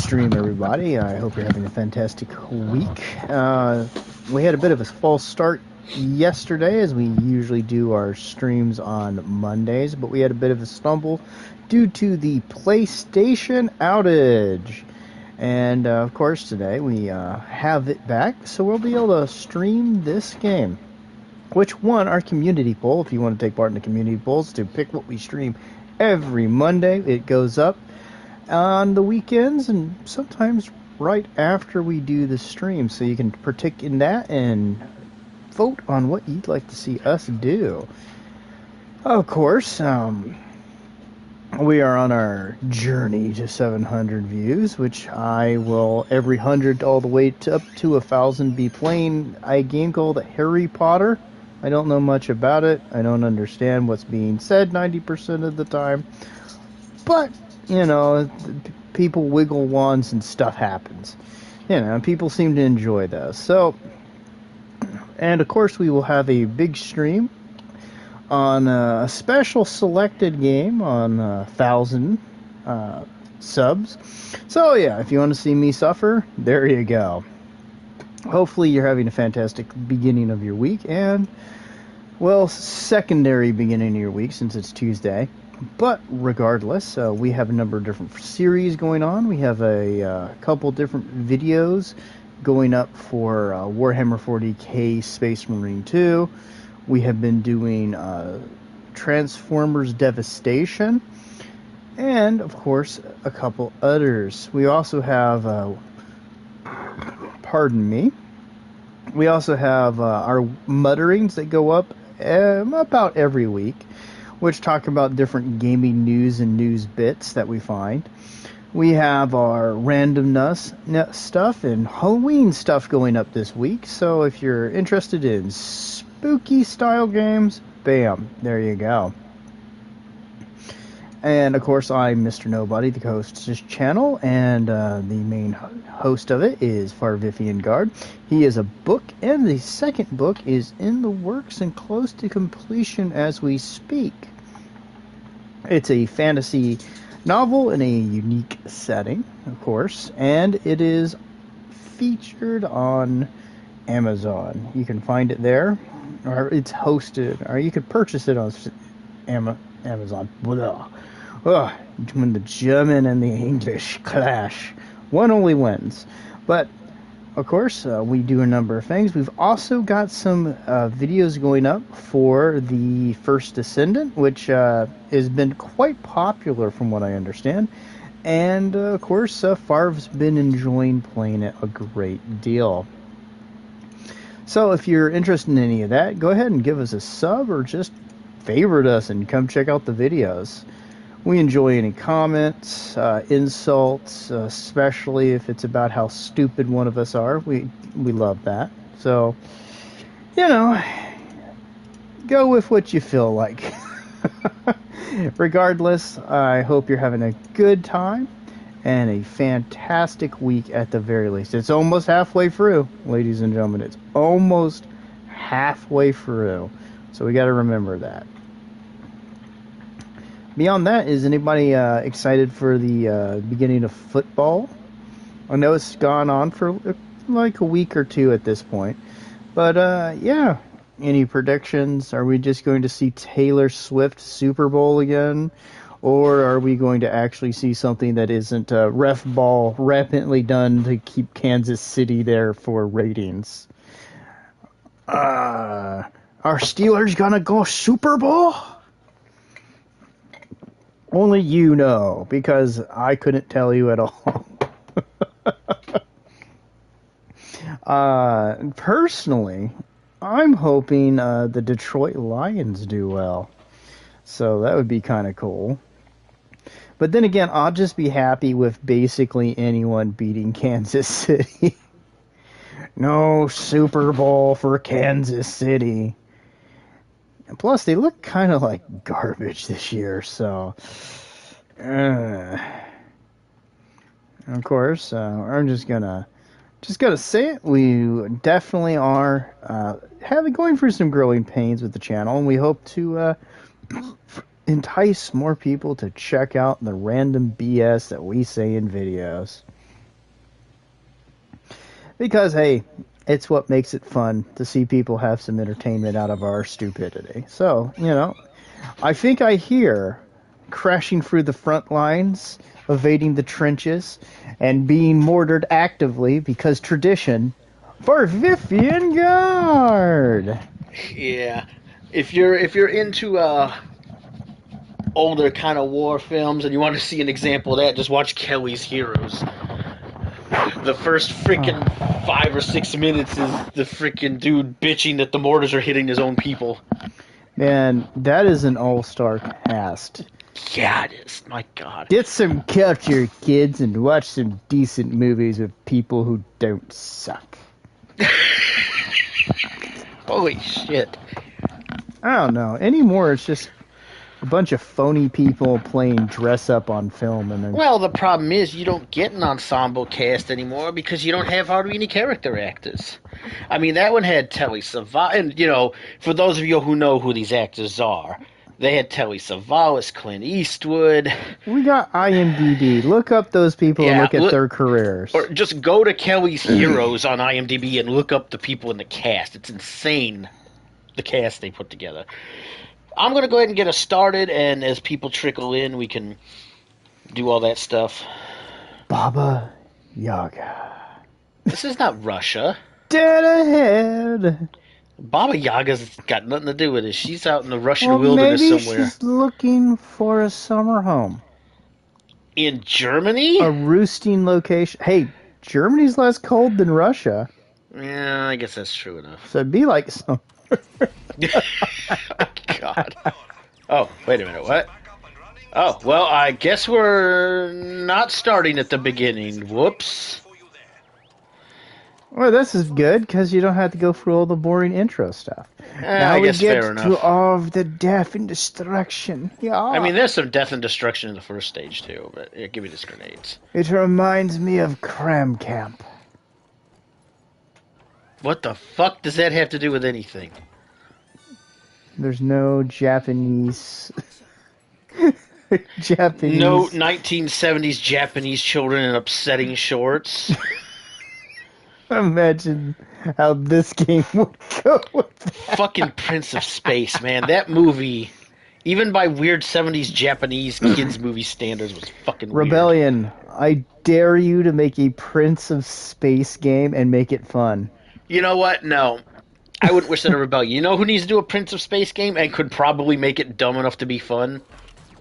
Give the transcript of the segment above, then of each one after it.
stream, everybody. I hope you're having a fantastic week. We had a bit of a false start yesterday, as we usually do our streams on Mondays, but we had a bit of a stumble due to the PlayStation outage. And, of course, today we have it back, so we'll be able to stream this game. Which won our community poll. If you want to take part in the community polls to pick what we stream every Monday, it goes up on the weekends and sometimes right after we do the stream, so you can partake in that and vote on what you'd like to see us do. Of course, we are on our journey to 700 views, which I will every 100 all the way up to 1,000 be playing a game called Harry Potter. I don't know much about it. I don't understand what's being said 90% of the time, but you know, people wiggle wands and stuff happens. You know, people seem to enjoy those. So, and of course we will have a big stream on a special selected game on 1,000 subs. So yeah, if you want to see me suffer, there you go. Hopefully you're having a fantastic beginning of your week, and, well, secondary beginning of your week since it's Tuesday. But regardless, we have a number of different series going on. We have a couple different videos going up for Warhammer 40k Space Marine 2. We have been doing Transformers Devastation, and of course a couple others. We also have, pardon me, we also have our mutterings that go up about every week, which talk about different gaming news and news bits that we find. We have our randomness stuff and Halloween stuff going up this week, so if you're interested in spooky style games, bam, there you go. And of course, I'm Mr. Nobody, the host of this channel, and the main host of it is Farvifian Guard. He is a book, and the second book is in the works and close to completion as we speak. It's a fantasy novel in a unique setting, of course, and it is featured on Amazon. You can find it there, or it's hosted, or you can purchase it on Amazon. Blah. Ugh, when the German and the English clash, one only wins. But of course, we do a number of things. We've also got some videos going up for the First Descendant, which has been quite popular from what I understand. And of course, Farv's been enjoying playing it a great deal. So if you're interested in any of that, go ahead and give us a sub or just favorite us and come check out the videos. We enjoy any comments, insults, especially if it's about how stupid one of us are. We love that. So, you know, go with what you feel like. Regardless, I hope you're having a good time and a fantastic week at the very least. It's almost halfway through, ladies and gentlemen. It's almost halfway through. So we got to remember that. Beyond that, is anybody excited for the beginning of football? I know it's gone on for like a week or two at this point. But, yeah. Any predictions? Are we just going to see Taylor Swift Super Bowl again? Or are we going to actually see something that isn't ref ball rapidly done to keep Kansas City there for ratings? Are Steelers gonna go Super Bowl? Only you know, because I couldn't tell you at all. Personally, I'm hoping the Detroit Lions do well. So that would be kind of cool. But then again, I'll just be happy with basically anyone beating Kansas City. No Super Bowl for Kansas City. And plus, they look kind of like garbage this year, so... of course, I'm just gonna say it. We definitely are going through some growing pains with the channel, and we hope to entice more people to check out the random BS that we say in videos. Because, hey, it's what makes it fun to see people have some entertainment out of our stupidity. So, I think I hear crashing through the front lines, evading the trenches, and being mortared actively because tradition for Vivian Guard. Yeah. If you're into older kind of war films and you want to see an example of that, just watch Kelly's Heroes. The first freaking 5 or 6 minutes is the freaking dude bitching that the mortars are hitting his own people. Man, that is an all-star cast. Yeah, it is. My God. Get some culture, kids, and watch some decent movies with people who don't suck. Holy shit. I don't know. Anymore, it's just a bunch of phony people playing dress-up on film. And then... Well, the problem is you don't get an ensemble cast anymore because you don't have hardly any character actors. I mean, that one had Telly Savalas, and, for those of you who know who these actors are, they had Telly Savalas, Clint Eastwood. We got IMDb. Look up those people and look at their careers. Or just go to Kelly's Heroes on IMDb and look up the people in the cast. It's insane, the cast they put together. I'm going to go ahead and get us started, and as people trickle in, we can do all that stuff. Baba Yaga. This is not Russia. Dead ahead. Baba Yaga's got nothing to do with it. She's out in the Russian wilderness maybe somewhere. She's looking for a summer home. In Germany? A roosting location. Hey, Germany's less cold than Russia. Yeah, I guess that's true enough. So it'd be like some... God. Oh, wait a minute, what? Oh, well, I guess we're not starting at the beginning. Whoops. Well, this is good, because you don't have to go through all the boring intro stuff. Now I guess we get fair enough. to all of the death and destruction. Yeah. I mean, there's some death and destruction in the first stage, too, but give me these grenades. It reminds me of Cram Camp. What the fuck does that have to do with anything? There's no Japanese... Japanese... No 1970s Japanese children in upsetting shorts. Imagine how this game would go with that. Fucking Prince of Space, man. That movie, even by weird 70s Japanese kids movie standards, was fucking weird. Rebellion, I dare you to make a Prince of Space game and make it fun. You know what? No. I wouldn't wish that a Rebellion. You know who needs to do a Prince of Space game and could probably make it dumb enough to be fun?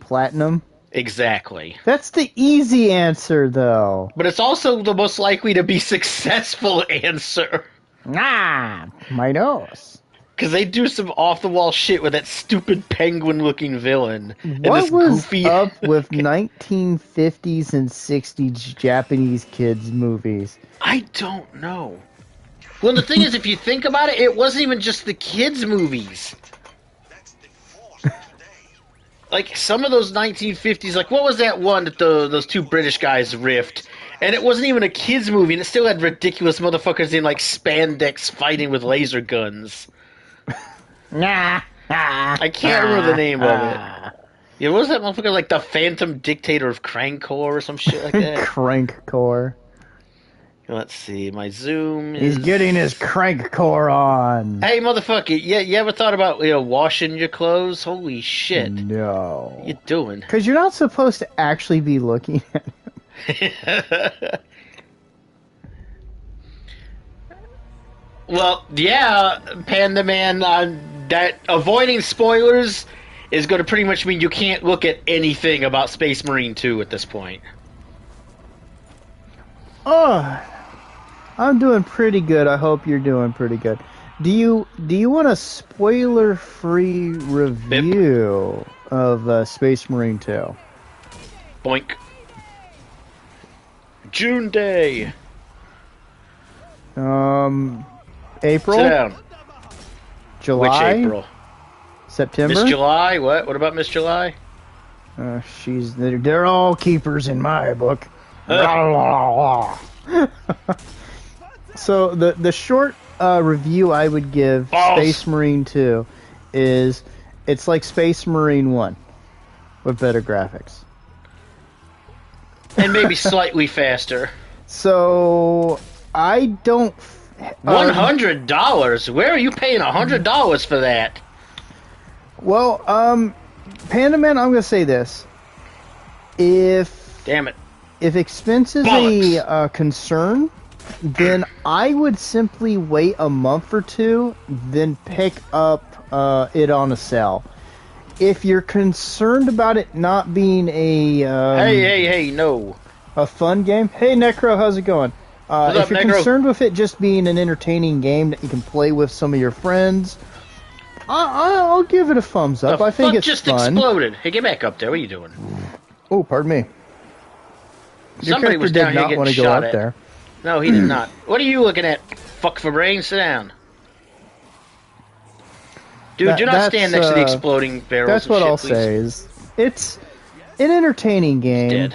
Platinum? Exactly. That's the easy answer, though. But it's also the most likely to be successful answer. Ah, my nose. Because they do some off-the-wall shit with that stupid penguin-looking villain. What was up with 1950s and 60s Japanese kids' movies? I don't know. Well, the thing is, if you think about it, it wasn't even just the kids' movies. Like, some of those 1950s, like, what was that one that those two British guys riffed? And it wasn't even a kids' movie, and it still had ridiculous motherfuckers in, like, spandex fighting with laser guns. I can't remember the name of it. Yeah, what was that motherfucker, like, the Phantom Dictator of Crankcore or some shit like that? Crankcore. Let's see, my zoom is... He's getting his crankcore on. Hey, motherfucker, you ever thought about, washing your clothes? Holy shit. No. What you doing? Because you're not supposed to actually be looking at him. Well, yeah, Panda Man, that avoiding spoilers is going to pretty much mean you can't look at anything about Space Marine 2 at this point. Oh, I'm doing pretty good. I hope you're doing pretty good. Do you want a spoiler-free review of Space Marine 2? Boink. June Day. April? Sit down. July? Which April? September? Miss July? What about Miss July? They're all keepers in my book. So the short review I would give Space Marine 2 is it's like Space Marine 1 with better graphics. And maybe slightly faster. So I don't. $100? Where are you paying $100 for that? Well, Panda Man, I'm gonna say this: Damn it! if expense is a concern, then I would simply wait a month or two, then pick up it on a sale. If you're concerned about it not being a no. a fun game, hey Necro, how's it going? If you're concerned with it just being an entertaining game that you can play with some of your friends, I'll give it a thumbs up. I think it's just fun. Exploded. Hey, get back up there. What are you doing? Oh, pardon me. Somebody was down here getting shot at. There. No, he did not. What are you looking at? Fuck for brain. Sit down. Dude, do not stand next to the exploding barrels. That's what I'll please. say. Is it's an entertaining game. Dead.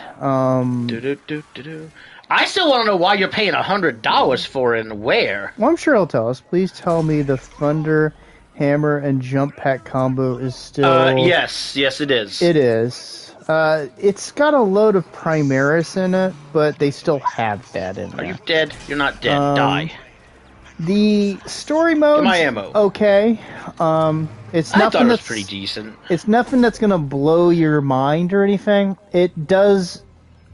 I still want to know why you're paying $100 for it and where. Well, I'm sure he'll tell us. Please tell me the Thunder Hammer and Jump Pack combo is still... yes, it is. It is. It's got a load of Primaris in it, but they still have that in there. Are you dead? You're not dead. Die. The story mode, my ammo. Okay. It's I thought it was pretty decent. It's nothing that's gonna blow your mind or anything. It does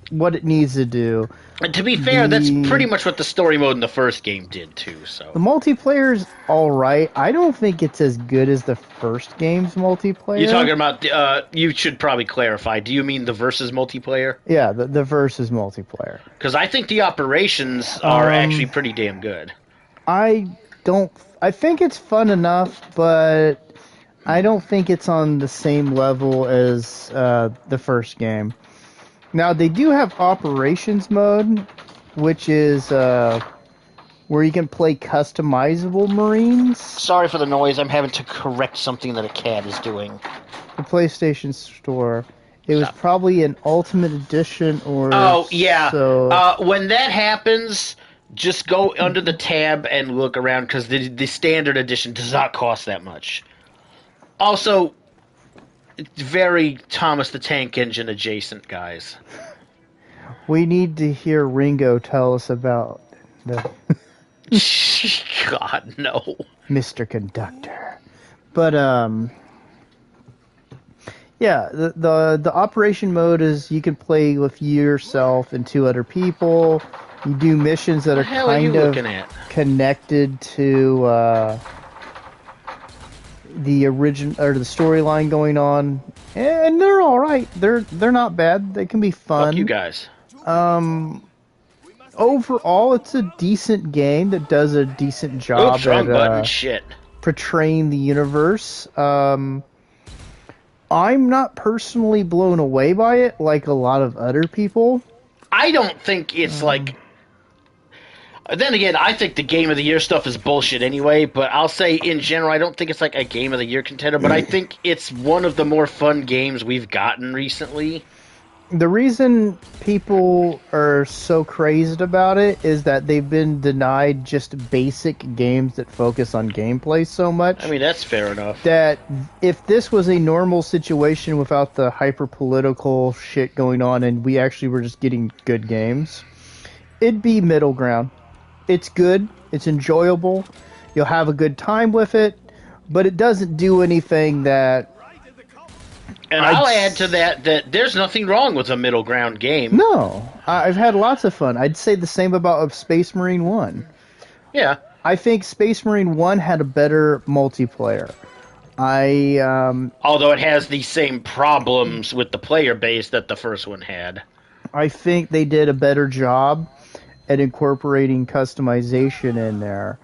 what it needs to do. And to be fair, that's pretty much what the story mode in the first game did too. So the multiplayer's all right. I don't think it's as good as the first game's multiplayer. You're talking about you should probably clarify. Do you mean the versus multiplayer? Yeah, the versus multiplayer. Because I think the operations are actually pretty damn good. I think it's fun enough, but I don't think it's on the same level as the first game. Now, they do have operations mode, which is where you can play customizable Marines. Sorry for the noise. I'm having to correct something that a cat is doing. The PlayStation Store. It was probably an Ultimate Edition or... Oh, yeah. So... when that happens... Just go under the tab and look around, because the standard edition does not cost that much. Also, it's very Thomas the Tank Engine adjacent, guys. We need to hear Ringo tell us about the... God, no. Mr. Conductor. But, yeah, the operation mode is you can play with yourself and two other people. You do missions that are kind of connected to the original or the storyline going on, and they're all right. They're not bad. They can be fun. Fuck you guys. Overall, it's a decent game that does a decent job at portraying the universe. I'm not personally blown away by it like a lot of other people. I don't think it's like... Then again, I think the Game of the Year stuff is bullshit anyway, but I'll say in general, I don't think it's like a Game of the Year contender, but I think it's one of the more fun games we've gotten recently. The reason people are so crazed about it is that they've been denied just basic games that focus on gameplay so much. I mean, that's fair enough. That if this was a normal situation without the hyper-political shit going on and we actually were just getting good games, it'd be middle ground. It's good, it's enjoyable, you'll have a good time with it, but it doesn't do anything that... And I'll add to that there's nothing wrong with a middle ground game. No, I've had lots of fun. I'd say the same about Space Marine 1. Yeah. I think Space Marine 1 had a better multiplayer. Although it has the same problems with the player base that the first one had. I think they did a better job at incorporating customization in there.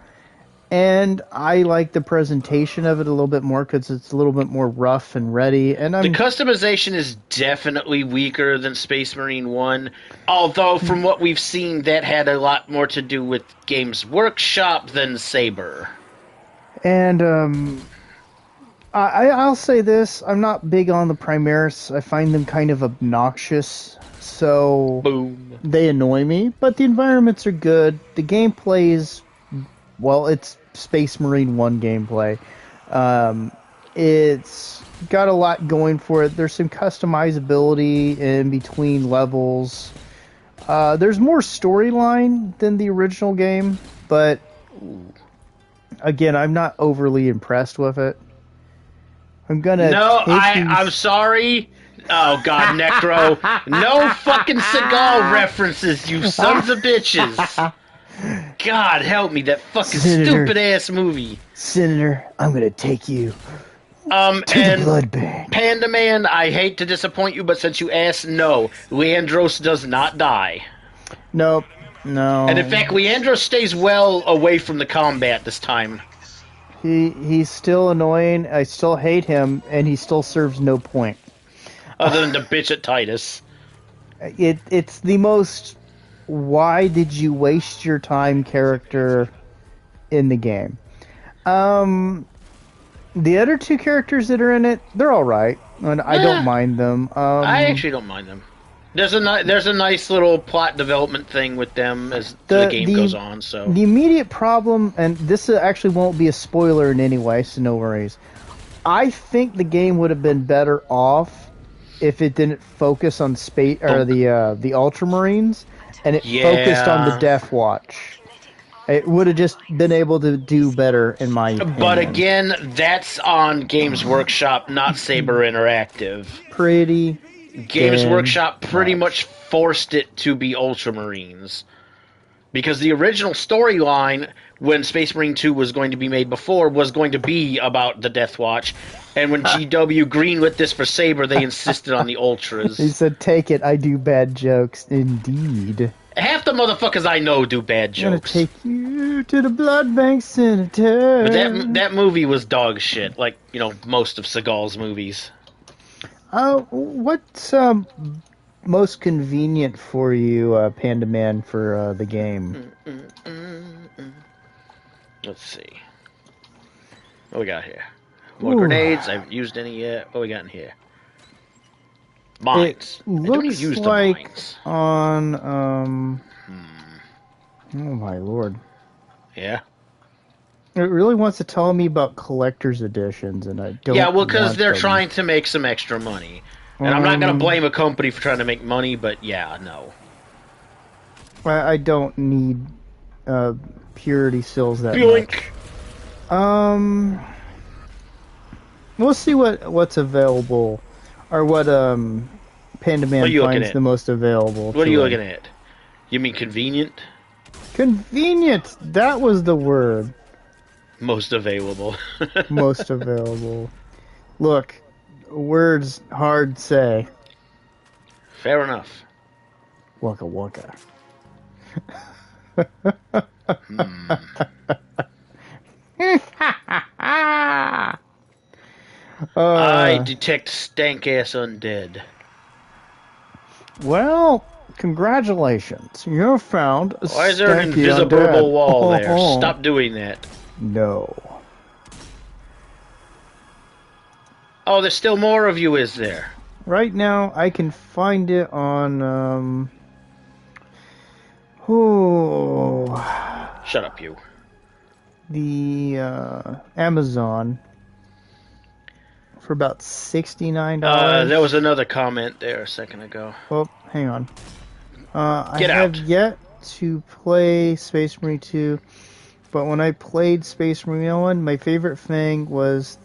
And I like the presentation of it a little bit more because it's a little bit more rough and ready. And the customization is definitely weaker than Space Marine 1. Although, from what we've seen, that had a lot more to do with Games Workshop than Saber. And I'll say this. I'm not big on the Primaris. I find them kind of obnoxious. So Boom. They annoy me. But the environments are good. The gameplay is... Well, it's Space Marine 1 gameplay. It's got a lot going for it. There's some customizability in between levels. There's more storyline than the original game, but again, I'm not overly impressed with it. I'm gonna No, take these... I'm sorry. Oh God, Necro! No fucking Seagal references, you sons of bitches! God help me, that fucking stupid ass movie. Senator, I'm gonna take you to the blood bank. Panda Man, I hate to disappoint you, but since you asked, no, Leandros does not die. Nope, no. And in fact, Leandros stays well away from the combat this time. He's still annoying. I still hate him, and he still serves no point. Other than the bitch at Titus. It's the most why did you waste your time character in the game. The other two characters that are in it, they're all right, and I don't mind them. I actually don't mind them. There's a nice little plot development thing with them as the game goes on. So the immediate problem, and this actually won't be a spoiler in any way, so no worries. I think the game would have been better off if it didn't focus on space or the Ultramarines, and it focused on the Death Watch. It would have just been able to do better, in my opinion. But again, that's on Games Workshop, not Saber Interactive. Pretty. Games Workshop pretty much forced it to be Ultramarines. Because the original storyline, when Space Marine 2 was going to be made before, was going to be about the Death Watch. And when GW greenlit this for Saber, they insisted on the Ultras. He said, take it, I do bad jokes. Indeed. Half the motherfuckers I know do bad jokes. I'm gonna take you to the blood bank, Senator. But that movie was dog shit, like, most of Seagal's movies. What's most convenient for you, Panda Man, for the game? Let's see. What we got here? More grenades. I haven't used any yet. What we got in here? Mines. It looks like on oh my lord. Yeah. It really wants to tell me about collector's editions, and I don't. Yeah, well, because they're trying to make some extra money, and I'm not going to blame a company for trying to make money, but yeah, no. I don't need purity seals that Boink. much. We'll see what's available, or what Panda Man finds the most available. What are you looking at? You mean convenient? Convenient. That was the word. Most available. Most available. Look, words hard say. Fair enough. Waka waka. I detect stank-ass undead. Well, congratulations. You found a Why is there an invisible wall there? Stop doing that. No. Oh, there's still more of you, is there? Right now, I can find it on, oh... Shut up, you. The, Amazon. For about $69. There was another comment there a second ago. Oh, hang on. I Get out. have yet to play Space Marine 2, but when I played Space Marine 1, my favorite thing was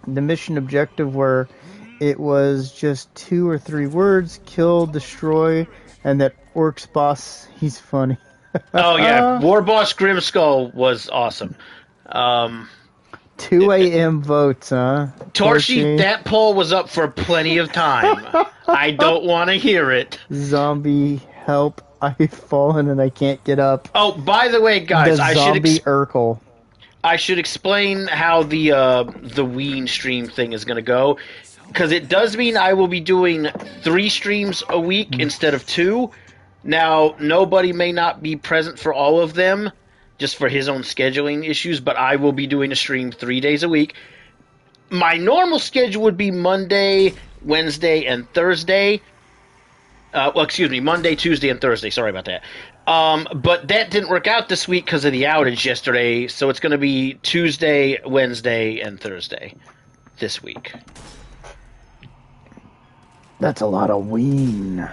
the mission objective where it was just 2 or 3 words, kill, destroy, and that Orcs boss, he's funny. Oh yeah, War Boss Grimskull was awesome. 2 a.m. votes, huh? Torchy, that poll was up for plenty of time. I don't want to hear it. Zombie, help. I've fallen and I can't get up. Oh, by the way, guys, I should explain how the Ween stream thing is going to go. Because it does mean I will be doing 3 streams a week instead of 2. Now, nobody may not be present for all of them, just for his own scheduling issues, but I will be doing a stream 3 days a week. My normal schedule would be Monday, Wednesday, and Thursday. Monday, Tuesday, and Thursday. Sorry about that. But that didn't work out this week because of the outage yesterday, so it's going to be Tuesday, Wednesday, and Thursday this week. That's a lot of Ween.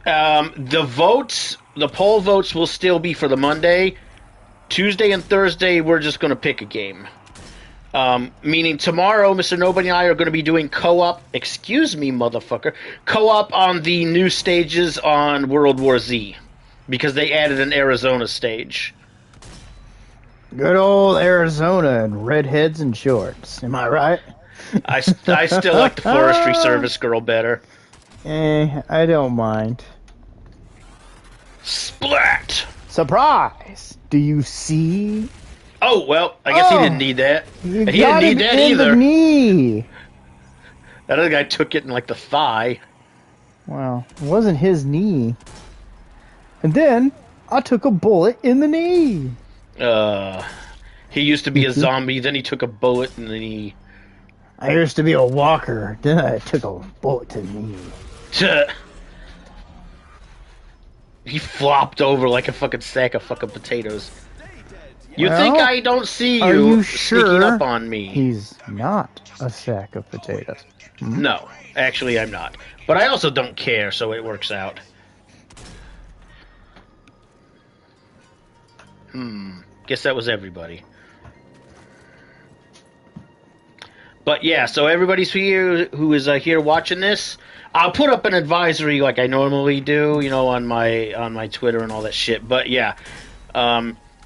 The poll votes will still be for the Monday. Tuesday and Thursday, we're just going to pick a game. Meaning tomorrow, Mr. Nobody and I are going to be doing co-op, excuse me, motherfucker, co-op on the new stages on World War Z. Because they added an Arizona stage. Good old Arizona and redheads and shorts. Am I right? I still like the Forestry Service girl better. I don't mind. Splat! Surprise! Do you see? Oh, well, I guess he didn't need that. You He got didn't need it that in either. the knee. That other guy took it in, like, the thigh. Well, it wasn't his knee. And then, I took a bullet in the knee. He used to be a zombie, then he took a bullet in the knee. I used to be a walker, then I took a bullet to the knee. He flopped over like a fucking sack of fucking potatoes. You Well, think I don't see are you you sneaking sure up on me? He's not a sack of potatoes. No, actually I'm not. But I also don't care, so it works out. Guess that was everybody. But yeah, so everybody's here who is here watching this. I'll put up an advisory like I normally do, you know, on my Twitter and all that shit. But yeah,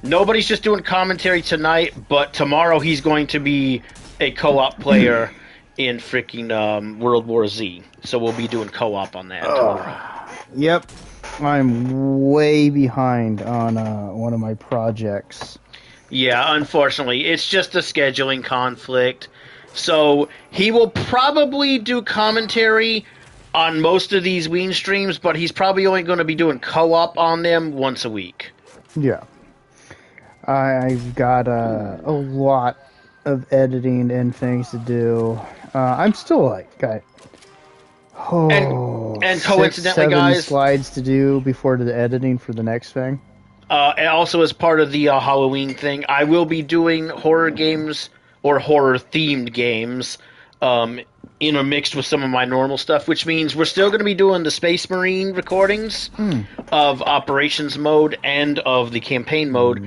nobody's just doing commentary tonight, but tomorrow he's going to be a co-op player in freaking World War Z. So we'll be doing co-op on that tomorrow. Yep. I'm way behind on one of my projects. Yeah, unfortunately, it's just a scheduling conflict. So he will probably do commentary on most of these Ween streams, but he's probably only going to be doing co-op on them once a week. Yeah. I've got a lot of editing and things to do. I'm still like got and 6, coincidentally, 7 guys, slides to do before the editing for the next thing. And also as part of the Halloween thing, I will be doing horror games or horror-themed games intermixed with some of my normal stuff, which means we're still going to be doing the Space Marine recordings of Operations mode and of the campaign mode,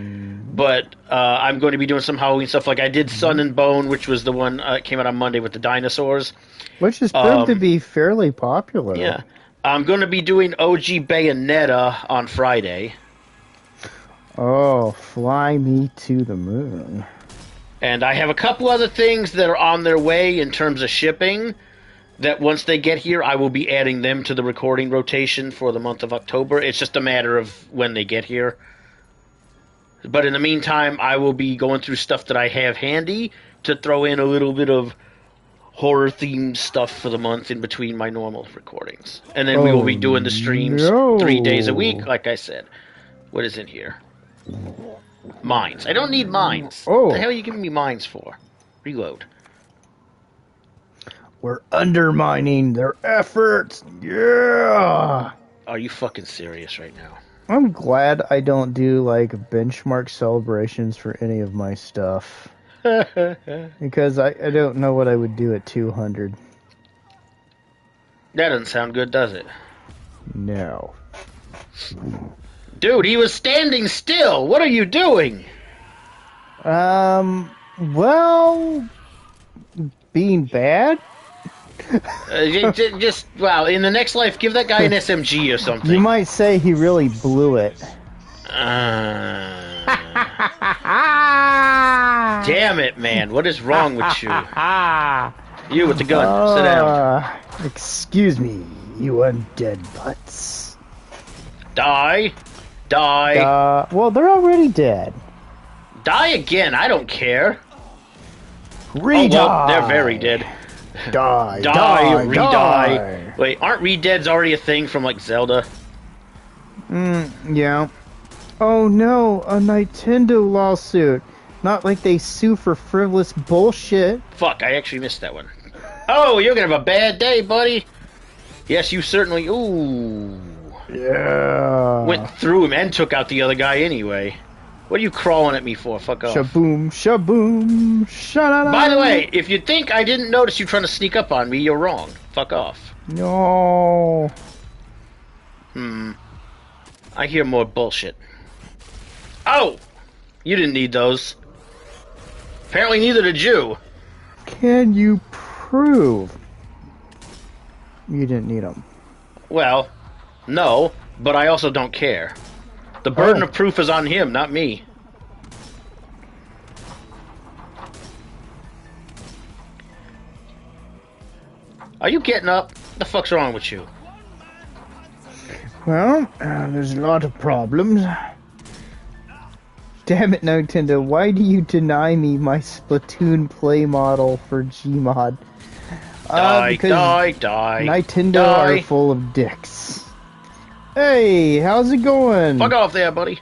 but I'm going to be doing some Halloween stuff. Like I did Sun and Bone, which was the one that came out on Monday with the dinosaurs. Which has proved to be fairly popular. Yeah. I'm going to be doing OG Bayonetta on Friday. Oh, fly me to the moon. And I have a couple other things that are on their way in terms of shipping that once they get here, I will be adding them to the recording rotation for the month of October. It's just a matter of when they get here. But in the meantime, I will be going through stuff that I have handy to throw in a little bit of horror-themed stuff for the month in between my normal recordings. And then we will be doing the streams 3 days a week, like I said. What is in here? Mines. I don't need mines. Oh. What the hell are you giving me mines for? Reload. We're undermining their efforts. Yeah. Are you fucking serious right now? I'm glad I don't do like benchmark celebrations for any of my stuff. Because I don't know what I would do at 200. That doesn't sound good, does it? No. Dude, he was standing still. What are you doing? Well, being bad? Wow, in the next life, give that guy an SMG or something. You might say he really blew it. Damn it, man. What is wrong with you? You with the gun. Sit down. Excuse me, you undead butts. Die. Die. Well, they're already dead. Die again. I don't care. Re-die. Oh, well, they're very dead. Die. Re-die. Wait, aren't re-deads already a thing from, like, Zelda? Yeah. Oh no, a Nintendo lawsuit. Not like they sue for frivolous bullshit. Fuck, I actually missed that one. Oh, you're gonna have a bad day, buddy. Yes, you certainly... Ooh. Yeah. Went through him and took out the other guy anyway. What are you crawling at me for? Fuck off. Shaboom, shaboom, sha-la-la. By the way, if you think I didn't notice you trying to sneak up on me, you're wrong. Fuck off. No. I hear more bullshit. Oh! You didn't need those. Apparently neither did you. Can you prove you didn't need them? Well, no, but I also don't care. The burden of proof is on him, not me. Are you getting up? What the fuck's wrong with you? Well, there's a lot of problems. Damn it, Nintendo, why do you deny me my Splatoon play model for Gmod? Because die. Nintendo are full of dicks. Hey, how's it going? Fuck off there, buddy.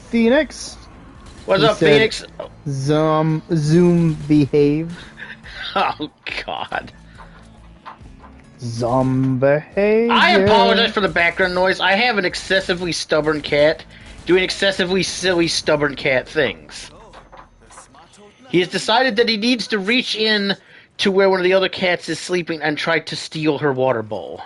Phoenix? What's up, Phoenix? Zoom behave. Oh, God. Behavior. I apologize for the background noise. I have an excessively stubborn cat doing excessively silly, stubborn cat things. He has decided that he needs to reach in to where one of the other cats is sleeping and try to steal her water bowl.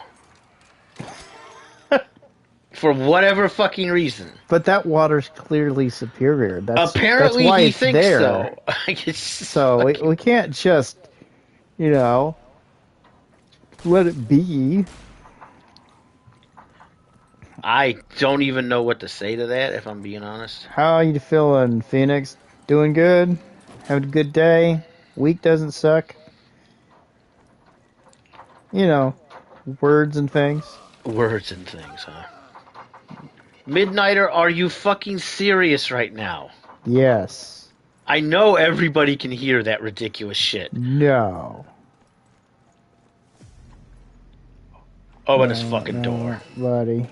For whatever fucking reason. But that water's clearly superior. Apparently that's why he it's thinks there. So. So we can't just, let it be. I don't even know what to say to that, if I'm being honest. How are you feeling, Phoenix? Doing good? Having a good day? Week doesn't suck? Words and things. Words and things, huh? Midnighter, are you fucking serious right now? Yes. I know everybody can hear that ridiculous shit. No. Open this fucking door. Buddy.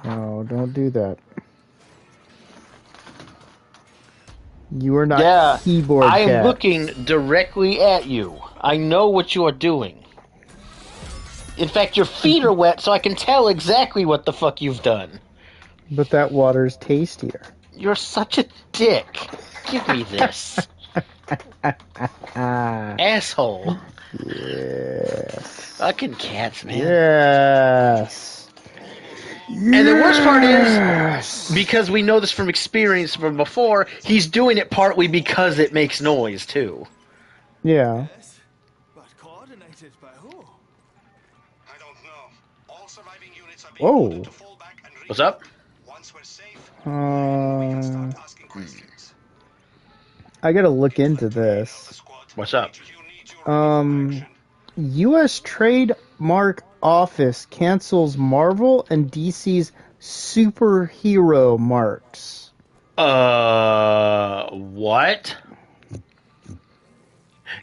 No, don't do that. You are not keyboard cat. I am looking directly at you. I know what you are doing. In fact, your feet are wet, so I can tell exactly what the fuck you've done. But that water's tastier. You're such a dick. Give me this. Asshole. Yes. Fucking cats, man. Yes. And the worst part is, because we know this from experience from before, he's doing it partly because it makes noise, too. Yeah. But coordinated by who? I don't know. All surviving units are being ordered to fall back and What's up? Once we're safe, we can start asking questions. I gotta look into this. What's up? U.S. Trademark Office cancels Marvel and DC's superhero marks. What?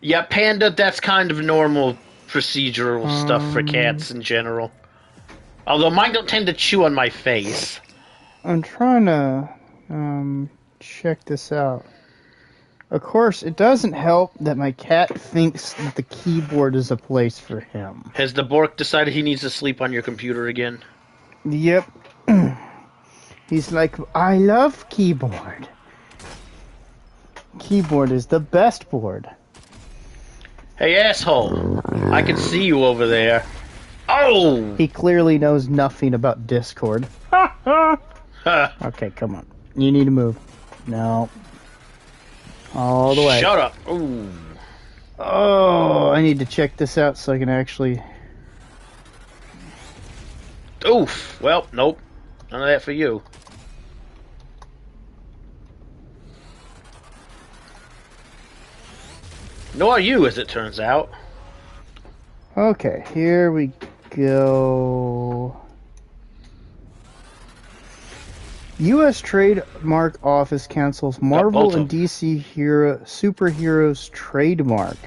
Yeah, Panda, that's kind of normal procedural stuff for cats in general. Although mine don't tend to chew on my face. I'm trying to check this out. Of course, it doesn't help that my cat thinks that the keyboard is a place for him. Has the Bork decided he needs to sleep on your computer again? Yep. He's like, I love keyboard. Keyboard is the best board. Hey, asshole. I can see you over there. Oh! He clearly knows nothing about Discord. Okay, come on. You need to move. No. All the way. Shut up. Ooh. Oh, I need to check this out so I can actually... Oof. Well, nope. None of that for you. Nor you, as it turns out. Okay, here we go. U.S. Trademark Office cancels Marvel and DC superheroes trademark.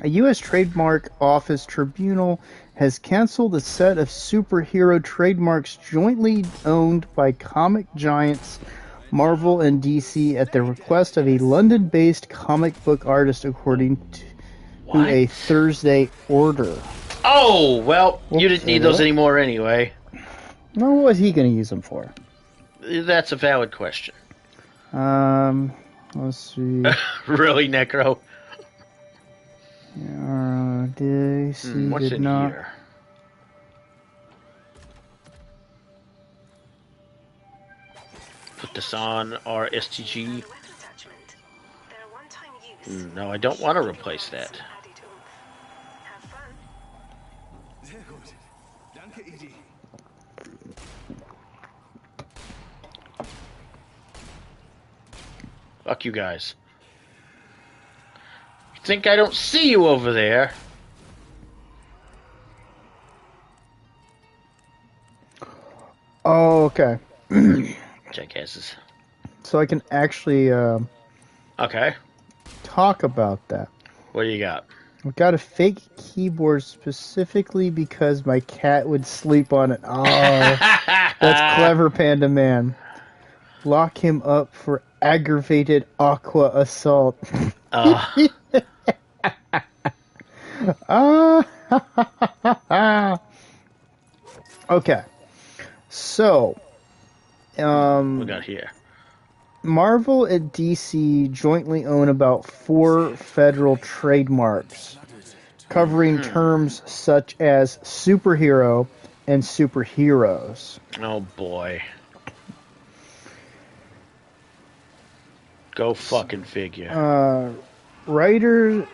A U.S. Trademark Office tribunal has canceled a set of superhero trademarks jointly owned by comic giants Marvel and DC at the request of a London-based comic book artist, according to a Thursday order. Oh, well, you didn't need those anymore anyway. No, what was he going to use them for? That's a valid question. Let's see. Really, Necro? DC what's did in not. here? put this on our STG. No, I don't want to replace that. Sehr gut. Danke, Edie. Fuck you guys. You think I don't see you over there? Oh, okay. Jackasses. So I can actually Okay. talk about that. What do you got? I've got a fake keyboard specifically because my cat would sleep on it. Oh, that's clever, Panda Man. Lock him up for aggravated aqua assault. Okay. So, We got here. Marvel and DC jointly own about 4 federal trademarks covering terms such as superhero and superheroes. Oh boy. Go fucking figure. Writers,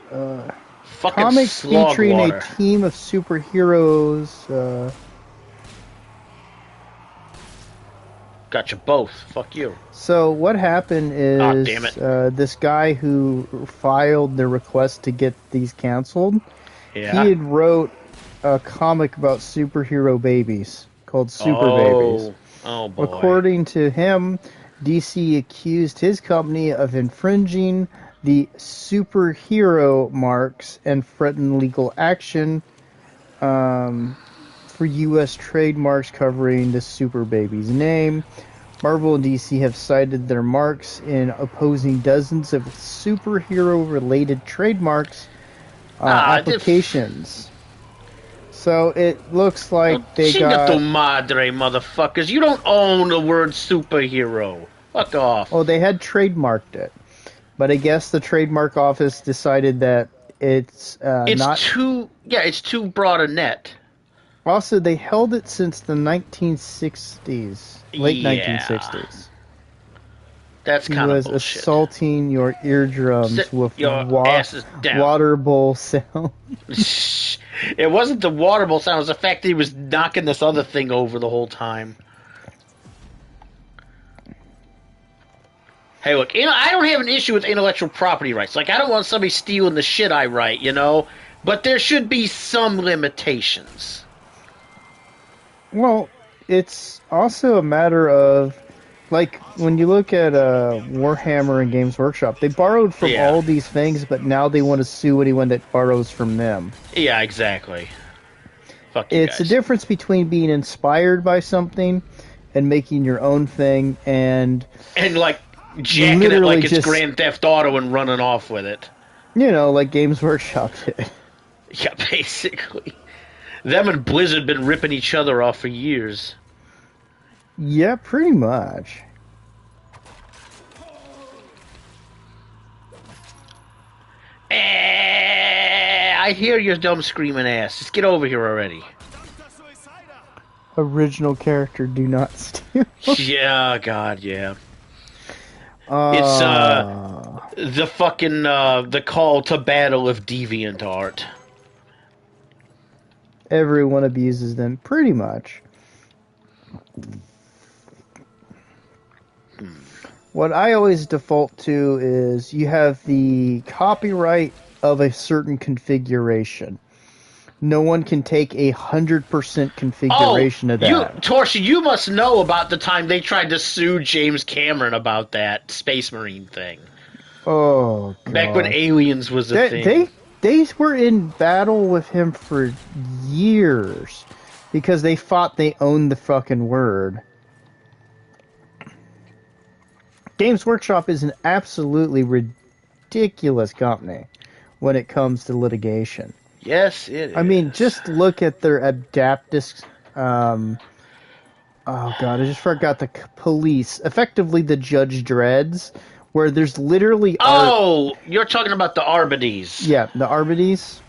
Fucking comics slog featuring water. a team of superheroes. Gotcha both. Fuck you. So what happened is Ah, damn it. This guy who filed the request to get these canceled, Yeah. he had wrote a comic about superhero babies called Super Babies. Oh boy. According to him, DC accused his company of infringing the superhero marks and threatened legal action for U.S. trademarks covering the Super Babies name. Marvel and DC have cited their marks in opposing dozens of superhero-related trademarks applications. So it looks like they Chinga tu got... madre, motherfuckers. You don't own the word superhero. Fuck off. Oh, they had trademarked it. But I guess the trademark office decided that it's not... It's too broad a net. Also, they held it since the 1960s. Late Yeah. 1960s. That's He kind of was bullshit. assaulting your eardrums Sit with your asses down. water bowl sound. It wasn't the water bowl sound. It was the fact that he was knocking this other thing over the whole time. Hey, look, I don't have an issue with intellectual property rights. Like, I don't want somebody stealing the shit I write, you know? But there should be some limitations. Well, it's also a matter of, like, when you look at Warhammer and Games Workshop, they borrowed from all these things, but now they want to sue anyone that borrows from them. Yeah, exactly. Fuck you It's guys. the difference between being inspired by something and making your own thing and like, jacking it literally like it's just- Grand Theft Auto and running off with it. you know, like Games Workshop did. Yeah, basically. Them and Blizzard been ripping each other off for years. Yeah, pretty much. I hear your dumb screaming ass. Just get over here already. Original character, do not steal. Yeah, God, yeah. It's the fucking the call to battle of deviant art. Everyone abuses them, pretty much. What I always default to is you have the copyright of a certain configuration. No one can take 100% configuration of that. Torsia, you must know about the time they tried to sue James Cameron about that Space Marine thing. Oh, God. Back when Aliens was a thing. They were in battle with him for years because they thought they owned the fucking word. Games Workshop is an absolutely ridiculous company when it comes to litigation. Yes, it is. I mean, just look at their Adaptus. Oh God, I just forgot the police. Effectively, the Judge Dreads, where there's literally. You're talking about the Arbides. Yeah, the Arbides.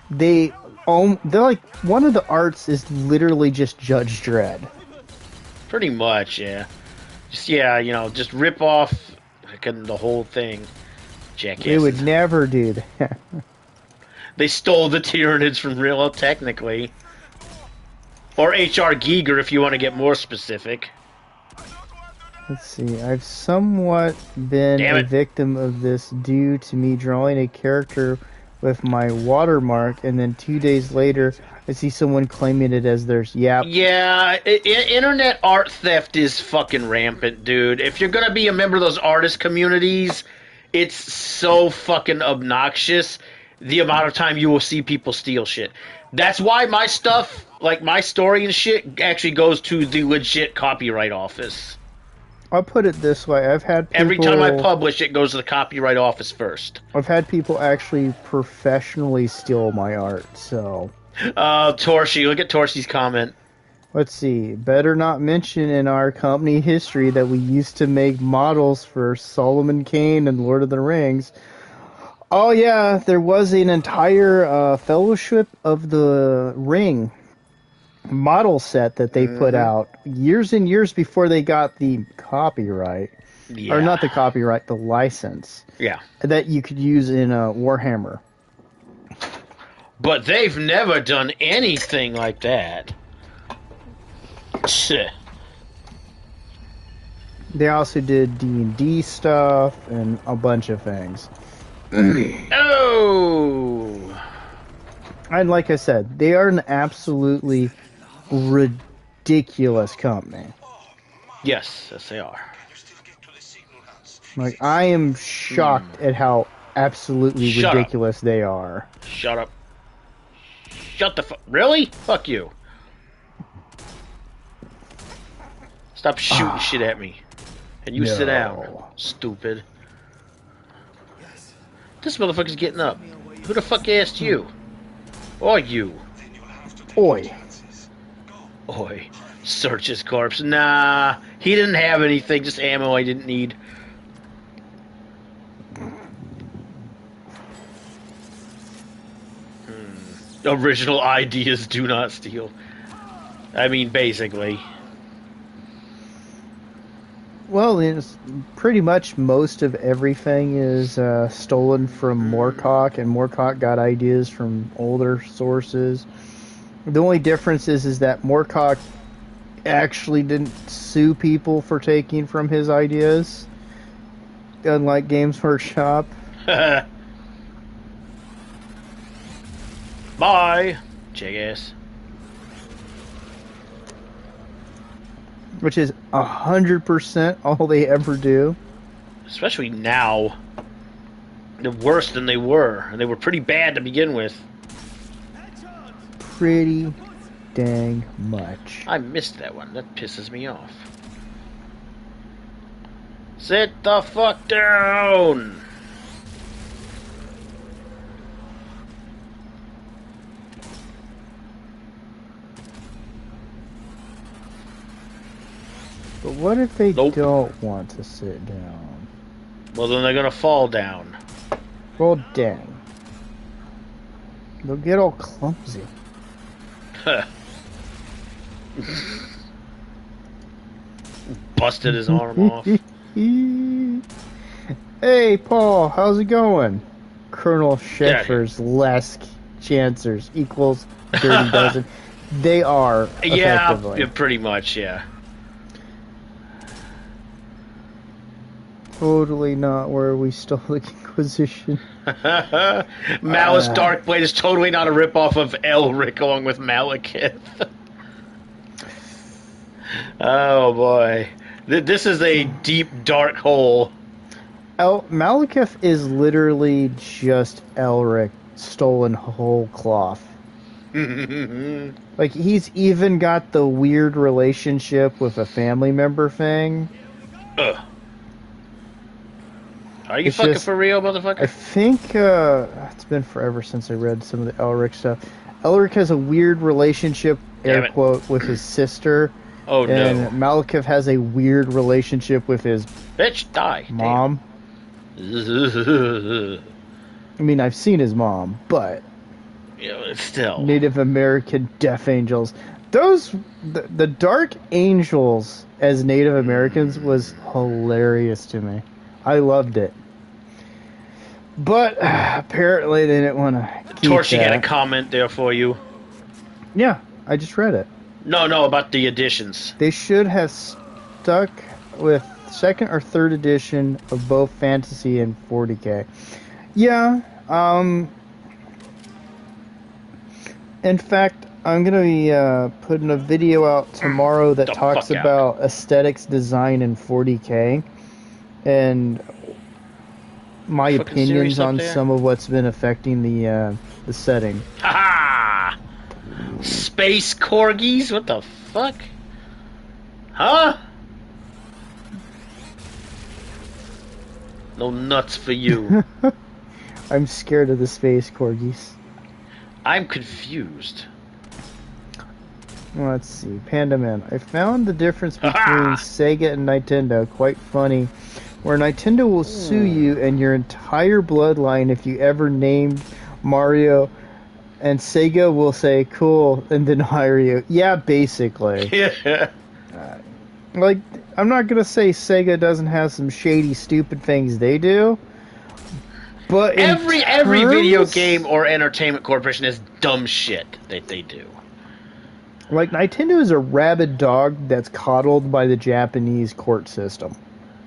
They're like one of the arts is literally just Judge Dredd. Pretty much, yeah. Yeah, just rip off fucking the whole thing. Jackasses. They would never do that. They stole the Tyranids from real, technically. Or H.R. Giger, if you want to get more specific. Let's see. I've somewhat been a victim of this due to me drawing a character with my watermark, and then 2 days later, I see someone claiming it as theirs. Yep. Yeah, internet art theft is fucking rampant, dude. If you're gonna be a member of those artist communities, it's so fucking obnoxious the amount of time you will see people steal shit. That's why my stuff, like my story and shit, actually goes to the legit copyright office. I'll put it this way. I've had people... Every time I publish, it goes to the copyright office first. I've had people actually professionally steal my art, so... Torshi, look at Torshi's comment. Let's see. Better not mention in our company history that we used to make models for Solomon Kane and Lord of the Rings. Oh yeah, there was an entire Fellowship of the Ring model set that they put out years and years before they got the copyright. Yeah. Or not the copyright, the license. Yeah. That you could use in Warhammer. But they've never done anything like that. They also did D&D stuff and a bunch of things. Oh! And like I said, they are an absolutely ridiculous company. Yes, they are. Like, I am shocked at how absolutely ridiculous they are. Shut up. Shut the fuck. Really? Fuck you. Stop shooting shit at me. And you sit down, stupid. This motherfucker's getting up. Who the fuck asked you? Or you? Oi. Oi. Search his corpse. Nah, he didn't have anything, just ammo I didn't need. Original ideas do not steal. I mean, basically. Well, it's pretty much most of everything is stolen from Moorcock, and Moorcock got ideas from older sources. The only difference is that Moorcock actually didn't sue people for taking from his ideas, unlike Games Workshop. Bye, jackass. Which is 100% all they ever do. Especially now. They're worse than they were. And they were pretty bad to begin with. Pretty dang much. I missed that one. That pisses me off. Sit the fuck down! But what if they don't want to sit down? Well, then they're gonna fall down. Well, dang. They'll get all clumsy. Busted his arm off. Hey, Paul, how's it going? Colonel Sheffer's less chancers equals Dirty Dozen. They are, effectively. Yeah, pretty much, yeah. Totally not where we stole the Inquisition. Malice Darkblade is totally not a ripoff of Elric along with Malekith. Oh boy. This is a deep, dark hole. Malekith is literally just Elric stolen whole cloth. Like, he's even got the weird relationship with a family member thing. Ugh. Are you fucking for real, motherfucker? I think, it's been forever since I read some of the Elric stuff. Elric has a weird relationship, air quote, with his sister. Oh, no. And Malekith has a weird relationship with his... Bitch, die. Mom. I mean, I've seen his mom, but... Yeah, still. Native American Death Angels. Those... The Dark Angels as Native Americans was hilarious to me. I loved it. But apparently they didn't want to keep Torchy that. had a comment there for you. Yeah, I just read it. No, about the editions. They should have stuck with second or third edition of both Fantasy and 40K. Yeah, in fact, I'm going to be putting a video out tomorrow that talks about aesthetics design in 40K and my opinions on some of what's been affecting the setting. Ha! Space corgis? What the fuck? Huh? No nuts for you. I'm scared of the space corgis. I'm confused. Let's see. Panda Man. I found the difference between Sega and Nintendo quite funny, where Nintendo will sue you and your entire bloodline if you ever named Mario, and Sega will say, cool, and then hire you. Yeah, basically. Yeah. Like, I'm not going to say Sega doesn't have some shady, stupid things they do, but every video game or entertainment corporation has dumb shit that they do. Like, Nintendo is a rabid dog that's coddled by the Japanese court system.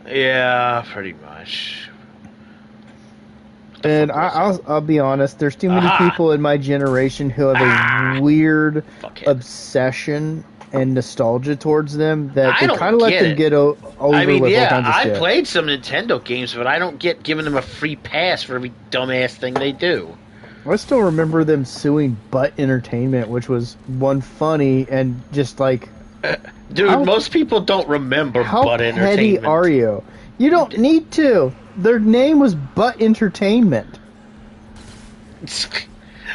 Yeah, pretty much. And I'll be honest, there's too many people in my generation who have a weird obsession and nostalgia towards them that they kind of let them get over with all kinds of shit. I played some Nintendo games, but I don't get giving them a free pass for every dumbass thing they do. I still remember them suing Butt Entertainment, which was one funny and just like... Dude, most people don't remember Butt Entertainment. How petty are you? You don't need to. Their name was Butt Entertainment.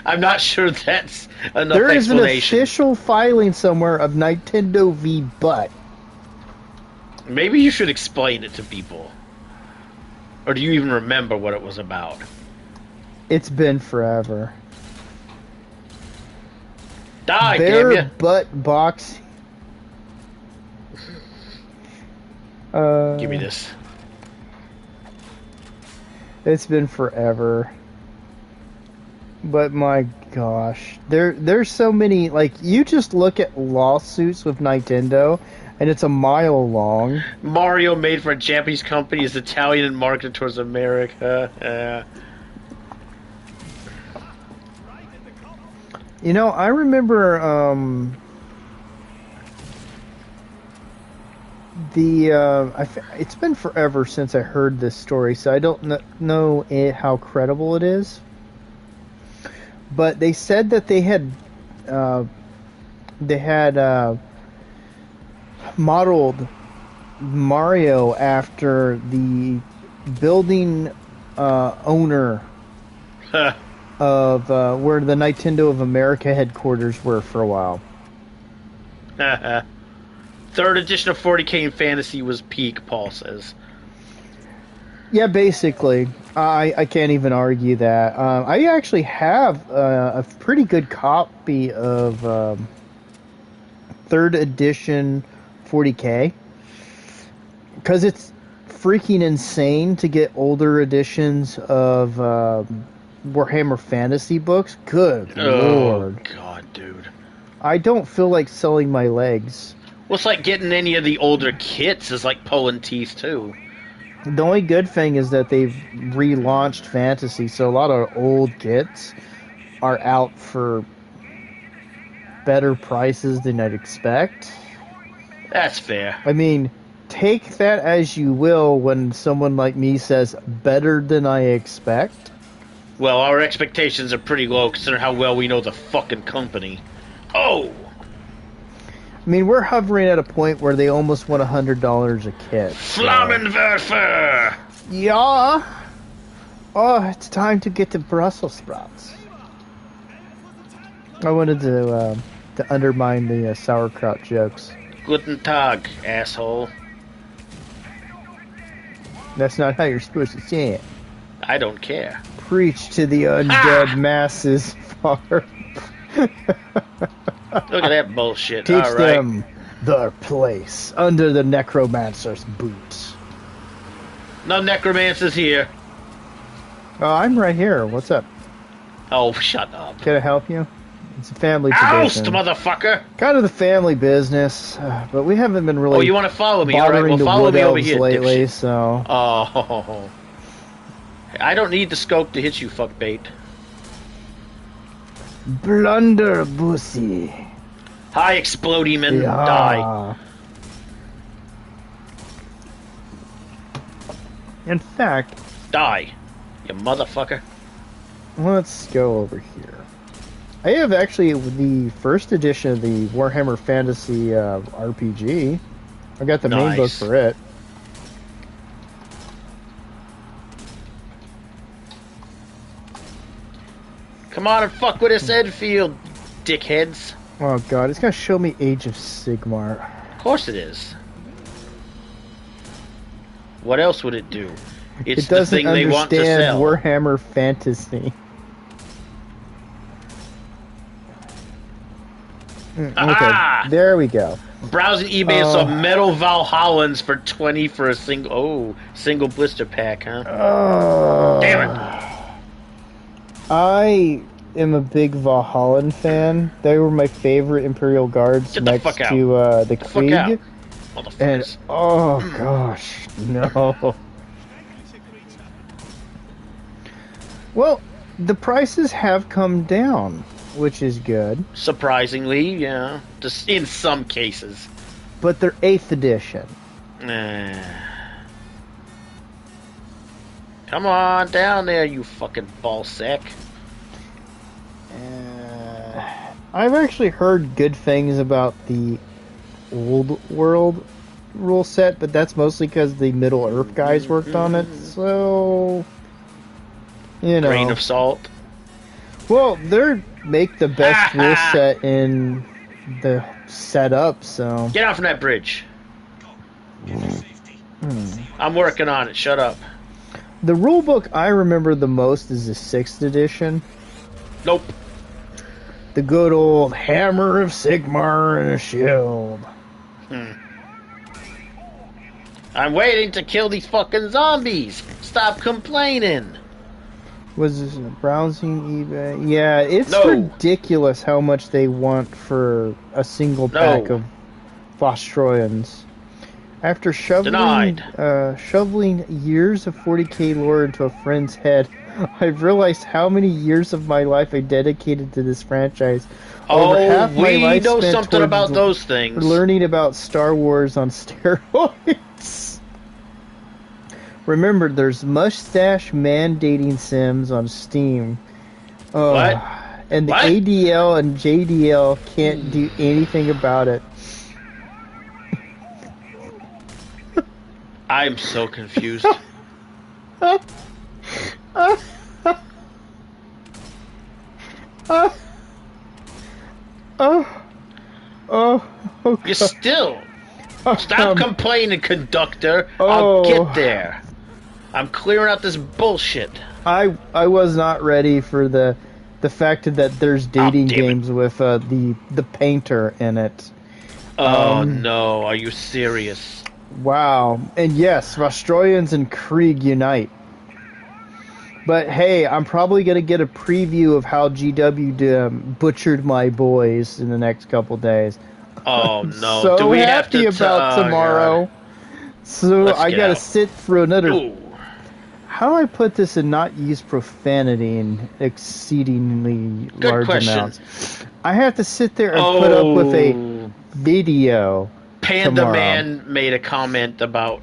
I'm not sure that's enough There is explanation. An official filing somewhere of Nintendo v. Butt. Maybe you should explain it to people. Or do you even remember what it was about? It's been forever. Die, Bear damn ya. Butt Box. Give me this. It's been forever. But my gosh, there's so many. Like, you just look at lawsuits with Nintendo, and it's a mile long. Mario made for a Japanese company is Italian and marketed towards America. You know, I remember it's been forever since I heard this story, so I don't know how credible it is. But they said that they had modeled Mario after the building owner of where the Nintendo of America headquarters were for a while. Third edition of 40K in Fantasy was peak, Paul says. Yeah, basically. I can't even argue that. I actually have a pretty good copy of third edition 40K. Because it's freaking insane to get older editions of Warhammer Fantasy books. Good lord. Oh, God, dude. I don't feel like selling my legs. Well, it's like getting any of the older kits is like pulling teeth, too. The only good thing is that they've relaunched Fantasy, so a lot of old kits are out for better prices than I'd expect. That's fair. I mean, take that as you will when someone like me says, better than I expect. Well, our expectations are pretty low considering how well we know the fucking company. Oh! I mean, we're hovering at a point where they almost want $100 a kit. Flammenwerfer! Yeah. Oh, it's time to get to Brussels sprouts. I wanted to undermine the sauerkraut jokes. Guten Tag, asshole. That's not how you're supposed to say it. I don't care. Preach to the undead masses, Far. Look at that bullshit. Teach All right. them. The place under the necromancer's boots. No necromancers here. Oh, I'm right here. What's up? Oh, shut up. Can I help you? It's a family Oust, tradition. motherfucker! Kind of the family business, but we haven't been really. Oh, you want to follow me? All right, bothering well, the follow wood me over elves here, lately. dipshit. So. Oh. I don't need the scope to hit you, fuckbait. Blunderbussy. Hi, exploding and Yeah. die. In fact, Die, you motherfucker. let's go over here. I have actually the first edition of the Warhammer Fantasy RPG. I got the main book Nice. for it. Come on and fuck with us, Enfield, dickheads. Oh god, it's gonna show me Age of Sigmar. Of course it is. What else would it do? It's It the doesn't thing they want to understand sell. Warhammer Fantasy. Ah! Okay, there we go. Browsing eBay and saw metal Valhallans for 20 for a single blister pack, huh? Damn it! I am a big Valhallan fan. They were my favorite Imperial Guards Get the next fuck out. to the Fuck Krieg. out. And Motherfuckers. oh gosh, no. Well, the prices have come down, which is good. Surprisingly, yeah. Just in some cases. But they're 8th edition. Come on down there, you fucking ball sack. I've actually heard good things about the old world rule set, but that's mostly because the Middle Earth guys worked on it. So, you know, Grain of salt. well, they make the best rule set in the setup. So Get out from that bridge. I'm working on it. Shut up. the rule book I remember the most is the 6th edition. Nope. The good old Hammer of Sigmar and a shield. I'm waiting to kill these fucking zombies. Stop complaining. Was this browsing eBay? Yeah, it's No. ridiculous how much they want for a single pack No. of Vostroyans. After shoveling years of 40k lore into a friend's head, I've realized how many years of my life I dedicated to this franchise. Over half my we life know spent something towards about those things. learning about Star Wars on steroids. Remember, there's mustache mandating sims on Steam. What? And the What? ADL and JDL can't do anything about it. I'm so confused. You still stop complaining, conductor. I'll get there. I'm clearing out this bullshit. I was not ready for the fact that there's dating damn it. games with the painter in it. Oh no, are you serious? Wow. And yes, Vostroyans and Krieg unite. But hey, I'm probably going to get a preview of how GW butchered my boys in the next couple days. Oh no. So Do we have happy to about tomorrow. So Let's I get got to out. sit through another... Ooh. How do I put this and not use profanity in exceedingly Good large question. amounts? I have to sit there and put up with a video. Panda tomorrow. Man made a comment about...